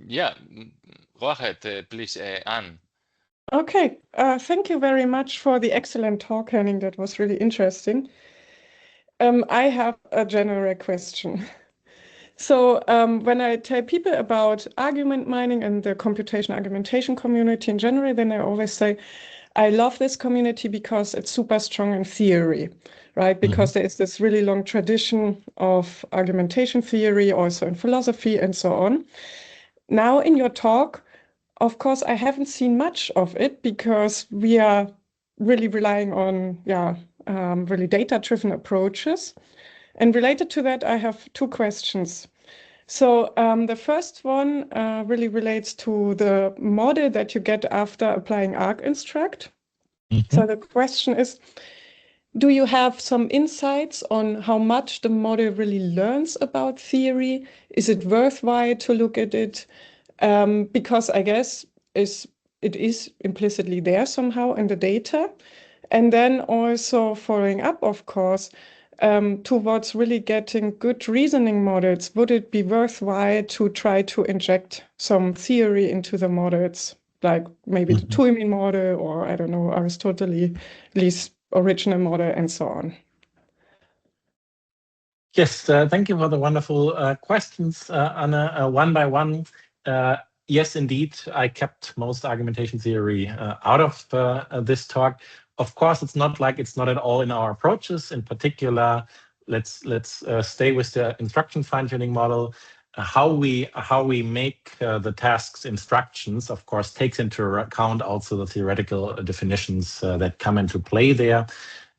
Yeah, go ahead, please, Anne. Okay, thank you very much for the excellent talk, Henning. That was really interesting. I have a general question. So when I tell people about argument mining and the computation argumentation community in general, then I always say, I love this community because it's super strong in theory, right? Because there is this really long tradition of argumentation theory, also in philosophy and so on. Now in your talk, of course, I haven't seen much of it because we are really relying on, really data-driven approaches. And related to that, I have two questions. So the first one really relates to the model that you get after applying arginstruct. So the question is, do you have some insights on how much the model really learns about theory? Is it worthwhile to look at it? Because I guess it is implicitly there somehow in the data. And then also following up, of course, towards really getting good reasoning models, would it be worthwhile to try to inject some theory into the models, like maybe the Turing model, or I don't know, Aristoteles' original model, and so on? Yes, thank you for the wonderful questions, Anna. One by one, yes, indeed, I kept most argumentation theory out of this talk. Of course, it's not like it's not at all in our approaches. In particular, let's stay with the instruction fine-tuning model. How we make the tasks instructions, of course, takes into account also the theoretical definitions that come into play there,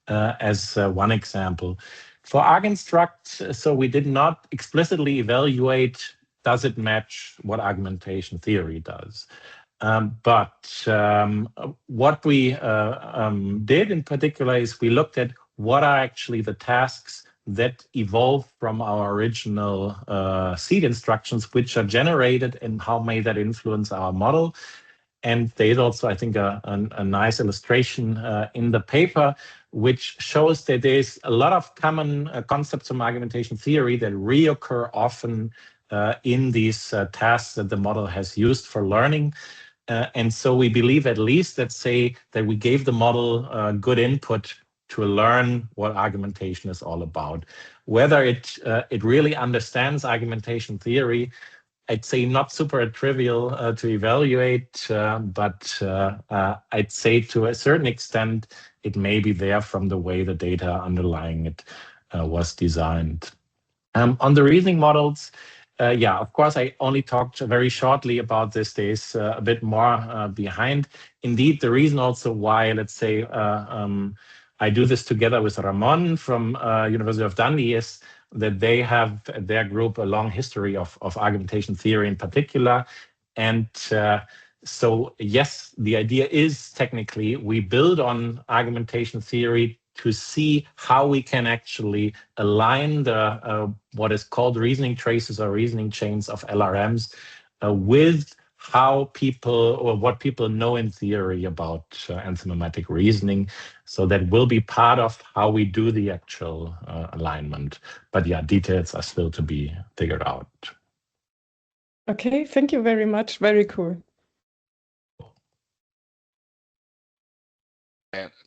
as one example. For Arginstruct, so we did not explicitly evaluate, does it match what argumentation theory does? But what we did in particular is we looked at what are actually the tasks that evolve from our original seed instructions, which are generated, and how may that influence our model. And there's also, I think, a nice illustration in the paper, which shows that there's a lot of common concepts from argumentation theory that reoccur often in these tasks that the model has used for learning. And so we believe, at least, let's say, that we gave the model good input to learn what argumentation is all about. Whether it really understands argumentation theory, I'd say not super trivial to evaluate, but I'd say to a certain extent, it may be there from the way the data underlying it was designed. On the reasoning models, yeah, of course, I only talked very shortly about this. There's a bit more behind. Indeed, the reason also why, let's say, I do this together with Ramon from University of Dundee is that they have their group a long history of argumentation theory in particular. And so, yes, the idea is technically we build on argumentation theory to see how we can actually align the what is called reasoning traces or reasoning chains of LLMs with how people, or what people know in theory about enzymatic reasoning. So that will be part of how we do the actual alignment. But yeah, details are still to be figured out. Okay, thank you very much. Very cool.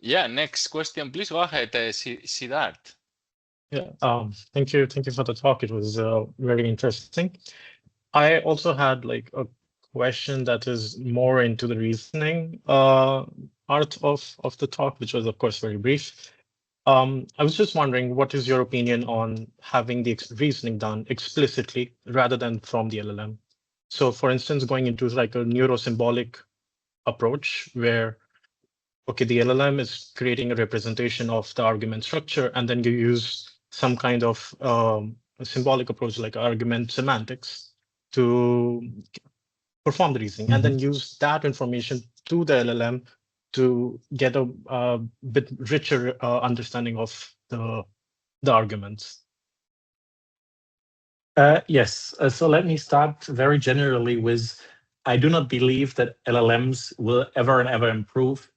Yeah, next question, please go ahead, Siddharth. Yeah, thank you for the talk. It was very interesting. I also had like a question that is more into the reasoning part of the talk, which was of course very brief. I was just wondering, what is your opinion on having the reasoning done explicitly rather than from the LLM? So for instance, going into like a neurosymbolic approach where, okay, the LLM is creating a representation of the argument structure, and then you use some kind of a symbolic approach like argument semantics to perform the reasoning, and then use that information to the LLM to get a bit richer understanding of the arguments. Yes, so let me start very generally with, I do not believe that LLMs will ever and ever improve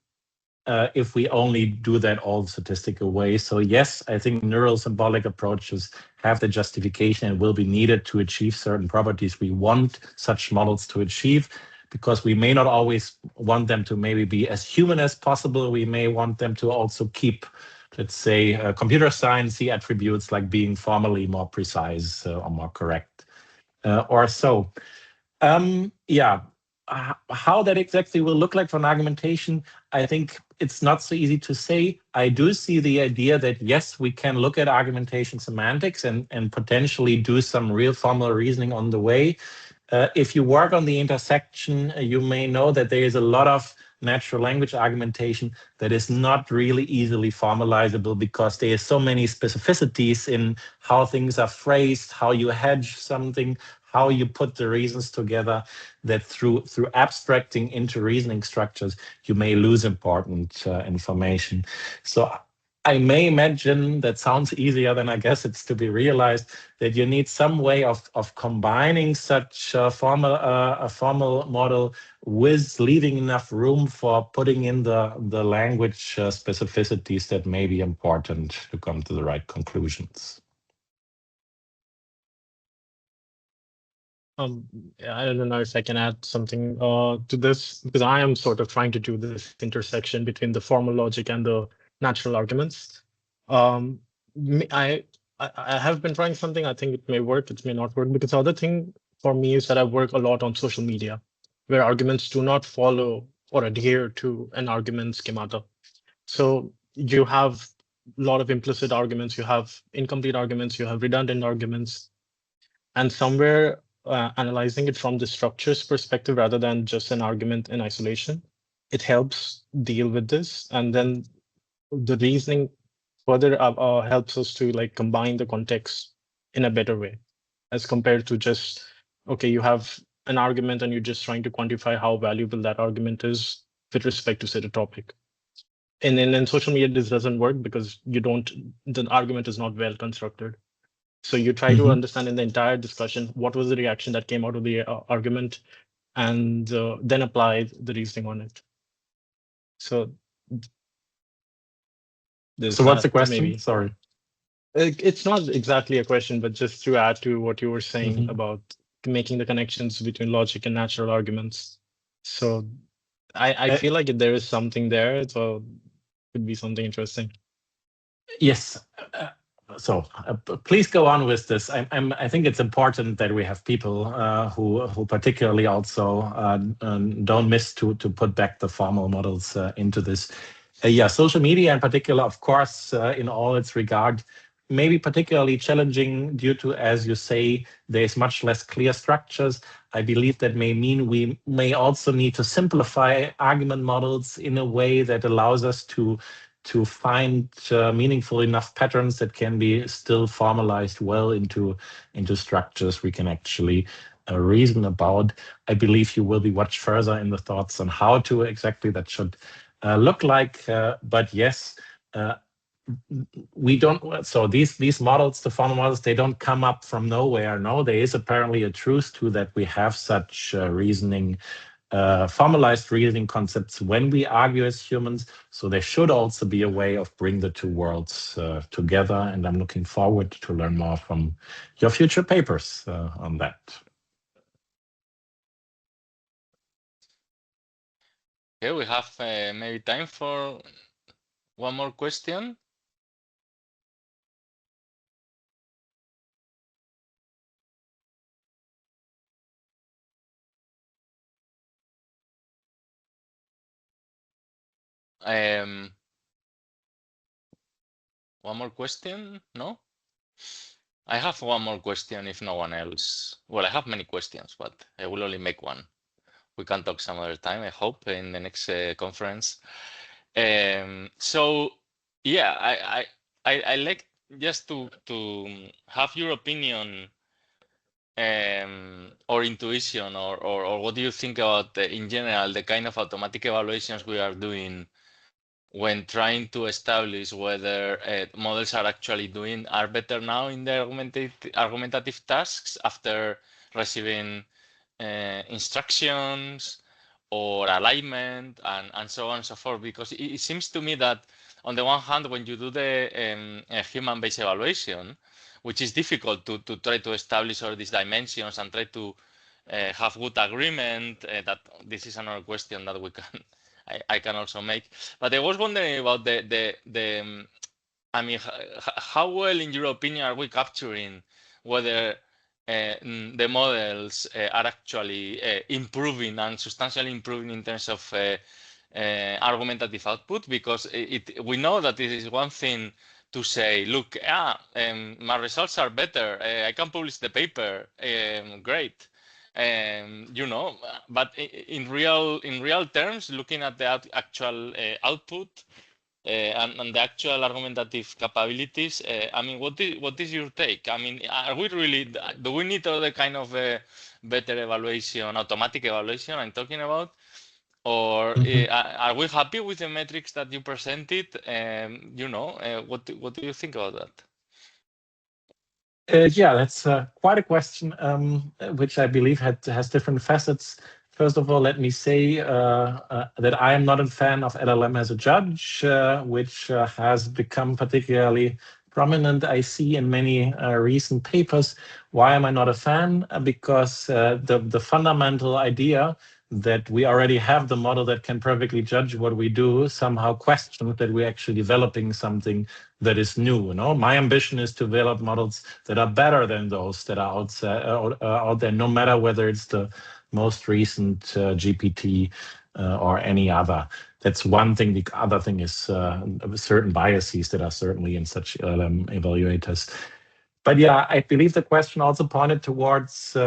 if we only do that all statistical way. So yes, I think neural symbolic approaches have the justification and will be needed to achieve certain properties we want such models to achieve, because we may not always want them to maybe be as human as possible. We may want them to also keep, let's say, computer science-y attributes like being formally more precise or more correct or so. Yeah. How that exactly will look like for an argumentation, I think it's not so easy to say. I do see the idea that, yes, we can look at argumentation semantics and potentially do some real formal reasoning on the way. If you work on the intersection, you may know that there is a lot of natural language argumentation that is not really easily formalizable because there are so many specificities in how things are phrased, how you hedge something, how you put the reasons together, that through abstracting into reasoning structures, you may lose important information. So I may imagine that sounds easier than I guess it's to be realized, that you need some way of combining such a formal model with leaving enough room for putting in the language specificities that may be important to come to the right conclusions. I don't know if I can add something to this, because I am sort of trying to do this intersection between the formal logic and the natural arguments. I have been trying something. I think it may work, it may not work, because the other thing for me is that I work a lot on social media, where arguments do not follow or adhere to an argument schemata. So you have a lot of implicit arguments, you have incomplete arguments, you have redundant arguments, and somewhere analyzing it from the structure's perspective rather than just an argument in isolation, it helps deal with this. And then the reasoning further helps us to like combine the context in a better way, as compared to just, okay, you have an argument and you're just trying to quantify how valuable that argument is with respect to say the topic. And then in social media, this doesn't work because the argument is not well constructed. So you try to understand in the entire discussion, what was the reaction that came out of the argument, and then apply the reasoning on it. So what's the question? Maybe. Sorry. It's not exactly a question, but just to add to what you were saying about making the connections between logic and natural arguments. So I feel like there is something there, so it could be something interesting. Yes. So please go on with this. I think it's important that we have people who particularly also don't miss to put back the formal models into this. Yeah, social media in particular, of course, in all its regard, may be particularly challenging due to, as you say, there's much less clear structures. I believe that may mean we may also need to simplify argument models in a way that allows us to find meaningful enough patterns that can be still formalized well into structures we can actually reason about. I believe you will be much further in the thoughts on how to exactly that should look like. But yes, we don't. So these models, the formal models, they don't come up from nowhere. No, there is apparently a truth to that. We have such reasoning. Formalized reasoning concepts when we argue as humans. So there should also be a way of bringing the two worlds together. And I'm looking forward to learn more from your future papers on that. Okay, we have maybe time for one more question. One more question? No? I have one more question if no one else. Well, I have many questions, but I will only make one. We can talk some other time, I hope, in the next conference. So, yeah, I like just to have your opinion or intuition, or what do you think about, in general, the kind of automatic evaluations we are doing when trying to establish whether models are better now in their argumentative tasks after receiving instructions or alignment and so on and so forth? Because it seems to me that on the one hand, when you do the human-based evaluation, which is difficult to try to establish all these dimensions and try to have good agreement, that this is another question that we can I can also make. But I was wondering about I mean, how well, in your opinion, are we capturing whether the models are actually improving and substantially improving in terms of argumentative output? Because we know that it is one thing to say, look, my results are better. I can publish the paper. Great. but in real terms, looking at the actual output and the actual argumentative capabilities, I mean, what is your take? I mean, do we need other kind of better evaluation, automatic evaluation I'm talking about? Or are we happy with the metrics that you presented? What do you think about that? Yeah, that's quite a question, which I believe has different facets. First of all, let me say that I am not a fan of LLM as a judge, which has become particularly prominent, I see, in many recent papers. Why am I not a fan? Because the fundamental idea that we already have the model that can perfectly judge what we do somehow questions that we're actually developing something that is new. My ambition is to develop models that are better than those that are out there, no matter whether it's the most recent GPT or any other. That's one thing. The other thing is certain biases that are certainly in such LLM evaluators. But yeah, I believe the question also pointed towards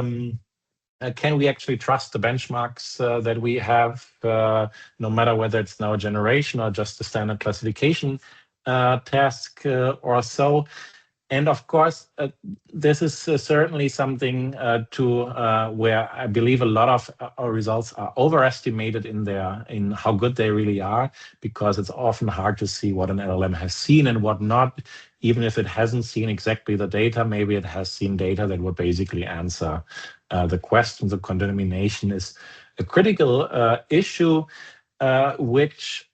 can we actually trust the benchmarks that we have, no matter whether it's now a generation or just a standard classification task or so? And of course, this is certainly something where I believe a lot of our results are overestimated in how good they really are, because it's often hard to see what an LLM has seen and what not. Even if it hasn't seen exactly the data, maybe it has seen data that would basically answer the questions. Of contamination is a critical issue, which,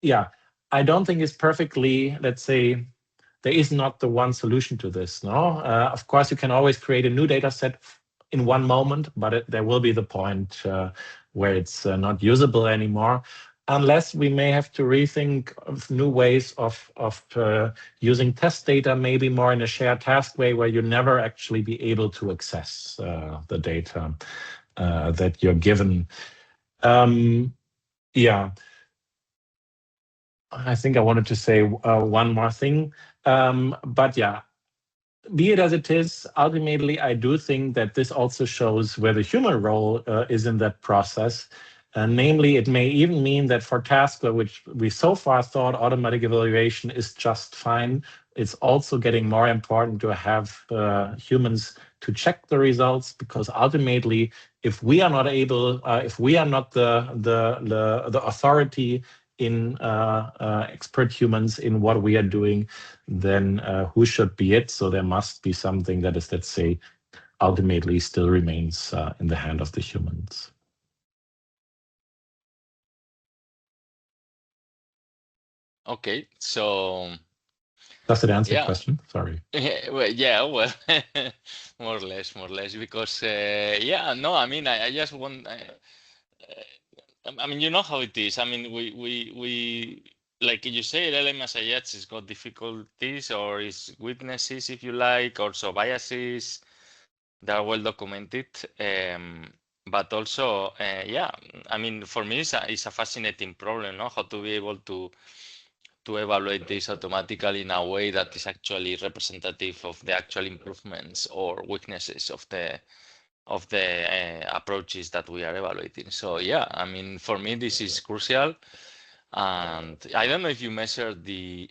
yeah, I don't think is perfectly, let's say, there is not the one solution to this. No, of course, you can always create a new data set in one moment, but there will be the point where it's not usable anymore, unless we may have to rethink of new ways of using test data, maybe more in a shared task way, where you never actually be able to access the data that you're given. Yeah, I think I wanted to say one more thing. But yeah, be it as it is, ultimately, I do think that this also shows where the human role is in that process. Namely, it may even mean that for tasks which we so far thought automatic evaluation is just fine, it's also getting more important to have humans to check the results, because ultimately, if we are not able, if we are not the authority in expert humans in what we are doing, then who should be it? So there must be something that is, let's say, ultimately still remains in the hand of the humans. Okay, so does it answer the question? Sorry. Well, more or less, because I mean, I just want. I mean, you know how it is. I mean, we like you say, LLM as a judge has got difficulties or its weaknesses, if you like, also biases that are well documented. But also, I mean, for me, it's a fascinating problem, no? How to be able to evaluate this automatically in a way that is actually representative of the actual improvements or weaknesses of the approaches that we are evaluating. So yeah, I mean, for me, this is crucial. And I don't know if you measured the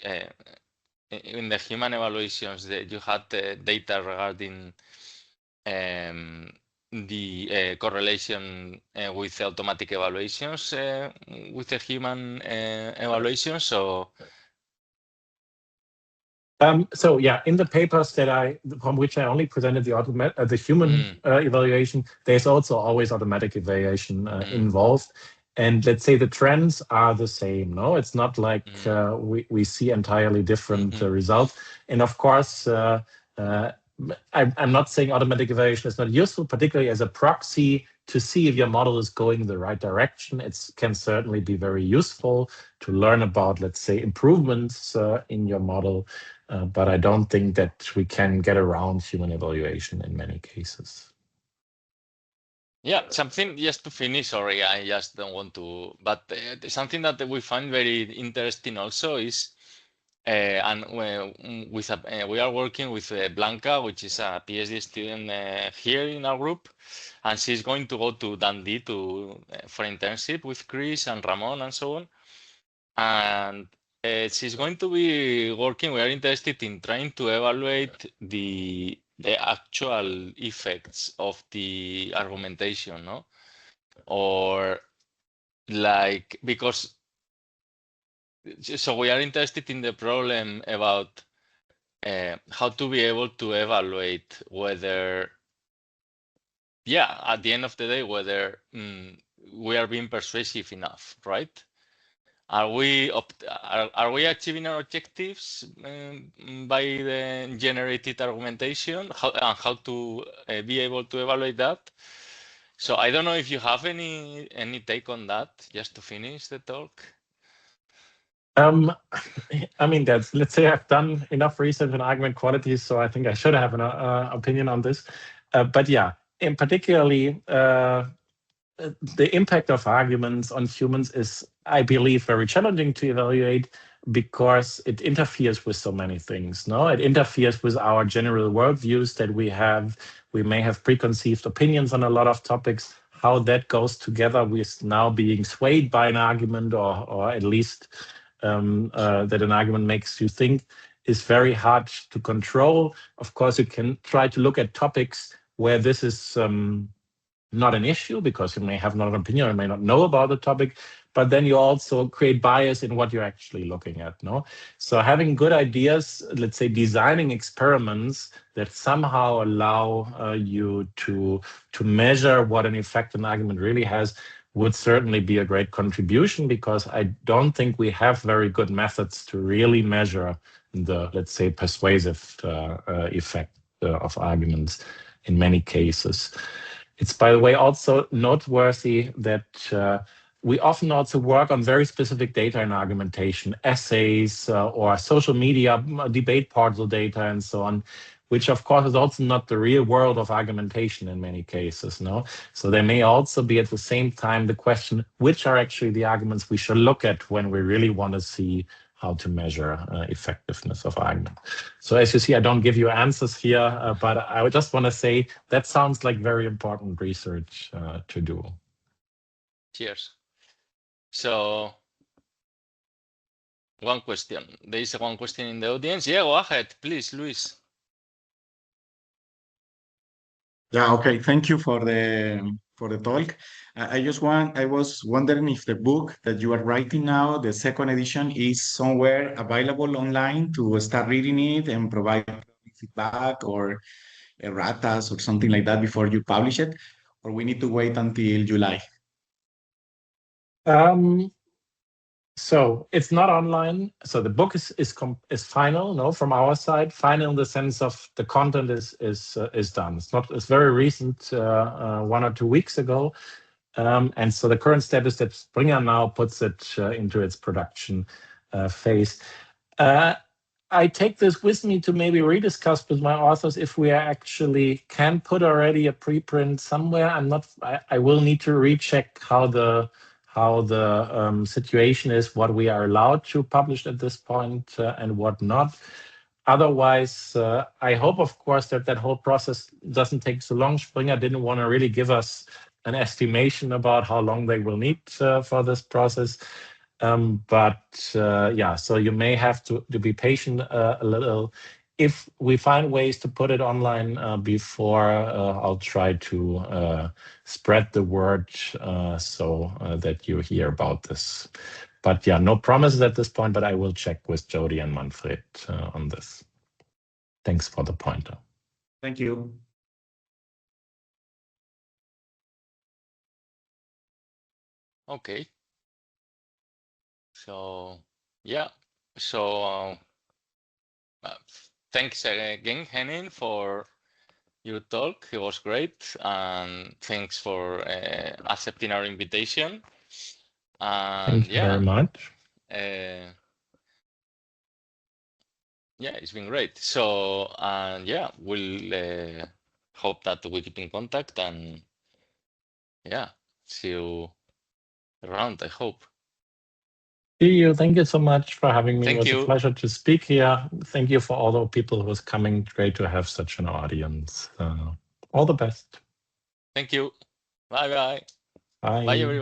in the human evaluations that you had data regarding the correlation with automatic evaluations with the human evaluations. So yeah, in the papers from which I only presented the human evaluation, there's also always automatic evaluation involved. And let's say the trends are the same. No, it's not like we see entirely different results. And of course, I'm not saying automatic evaluation is not useful, particularly as a proxy to see if your model is going the right direction. It can certainly be very useful to learn about, let's say, improvements in your model. But I don't think that we can get around human evaluation in many cases. Yeah, something just to finish, sorry, I just don't want to, but something that we find very interesting also is and we are working with Blanca, which is a PhD student here in our group, and she's going to go to Dundee for internship with Chris and Ramon and so on. And she's going to be working. We are interested in trying to evaluate the actual effects of the argumentation, no? Or like, because so we are interested in the problem about how to be able to evaluate whether, yeah, at the end of the day, whether we are being persuasive enough, right? Are we achieving our objectives by the generated argumentation? How to be able to evaluate that? So I don't know if you have any take on that, just to finish the talk. I mean, let's say I've done enough research on argument qualities, so I think I should have an opinion on this. But yeah, in particularly, the impact of arguments on humans is, I believe, very challenging to evaluate because it interferes with so many things. No, it interferes with our general worldviews that we have. We may have preconceived opinions on a lot of topics. How that goes together with now being swayed by an argument, or at least that an argument makes you think, is very hard to control. Of course, you can try to look at topics where this is not an issue, because you may have not an opinion or may not know about the topic, but then you also create bias in what you're actually looking at. No, so having good ideas, let's say designing experiments that somehow allow you to measure what an effect an argument really has, would certainly be a great contribution, because I don't think we have very good methods to really measure the, let's say, persuasive effect of arguments in many cases. It's, by the way, also noteworthy that we often also work on very specific data in argumentation, essays or social media, debate portal data, and so on, which of course is also not the real world of argumentation in many cases. No, so there may also be at the same time the question, which are actually the arguments we should look at when we really want to see how to measure effectiveness of argument. So as you see, I don't give you answers here, but I would just want to say that sounds like very important research to do. Cheers. So one question. There is one question in the audience. Yeah, go ahead, please, Luis. Yeah, okay. Thank you for the talk. I was wondering if the book that you are writing now, the second edition, is somewhere available online to start reading it and provide feedback or erratas or something like that before you publish it, or we need to wait until July? So it's not online. So the book is final, no, from our side. Final in the sense of the content is done. It's very recent, 1 or 2 weeks ago, and so the current step is that Springer now puts it into its production phase. I take this with me to maybe rediscuss with my authors if we actually can put already a preprint somewhere. I will need to recheck how the situation is, what we are allowed to publish at this point and what not. Otherwise, I hope, of course, that whole process doesn't take so long. Springer didn't want to really give us an estimation about how long they will need for this process. Yeah, so you may have to be patient a little. If we find ways to put it online before, I'll try to spread the word so that you hear about this. But yeah, no promises at this point, but I will check with Jody and Manfred on this. Thanks for the pointer. Thank you. Okay. So, yeah. So, thanks again, Henning, for your talk. It was great. And thanks for accepting our invitation. And Thank you very much. Yeah, it's been great. So, yeah, we'll hope that we keep in contact and yeah, see you around, I hope. See you. Thank you so much for having me. Thank It was you. a pleasure to speak here. Thank you for all the people who was coming. Great to have such an audience. All the best. Thank you. Bye-bye. Bye. Bye, everybody.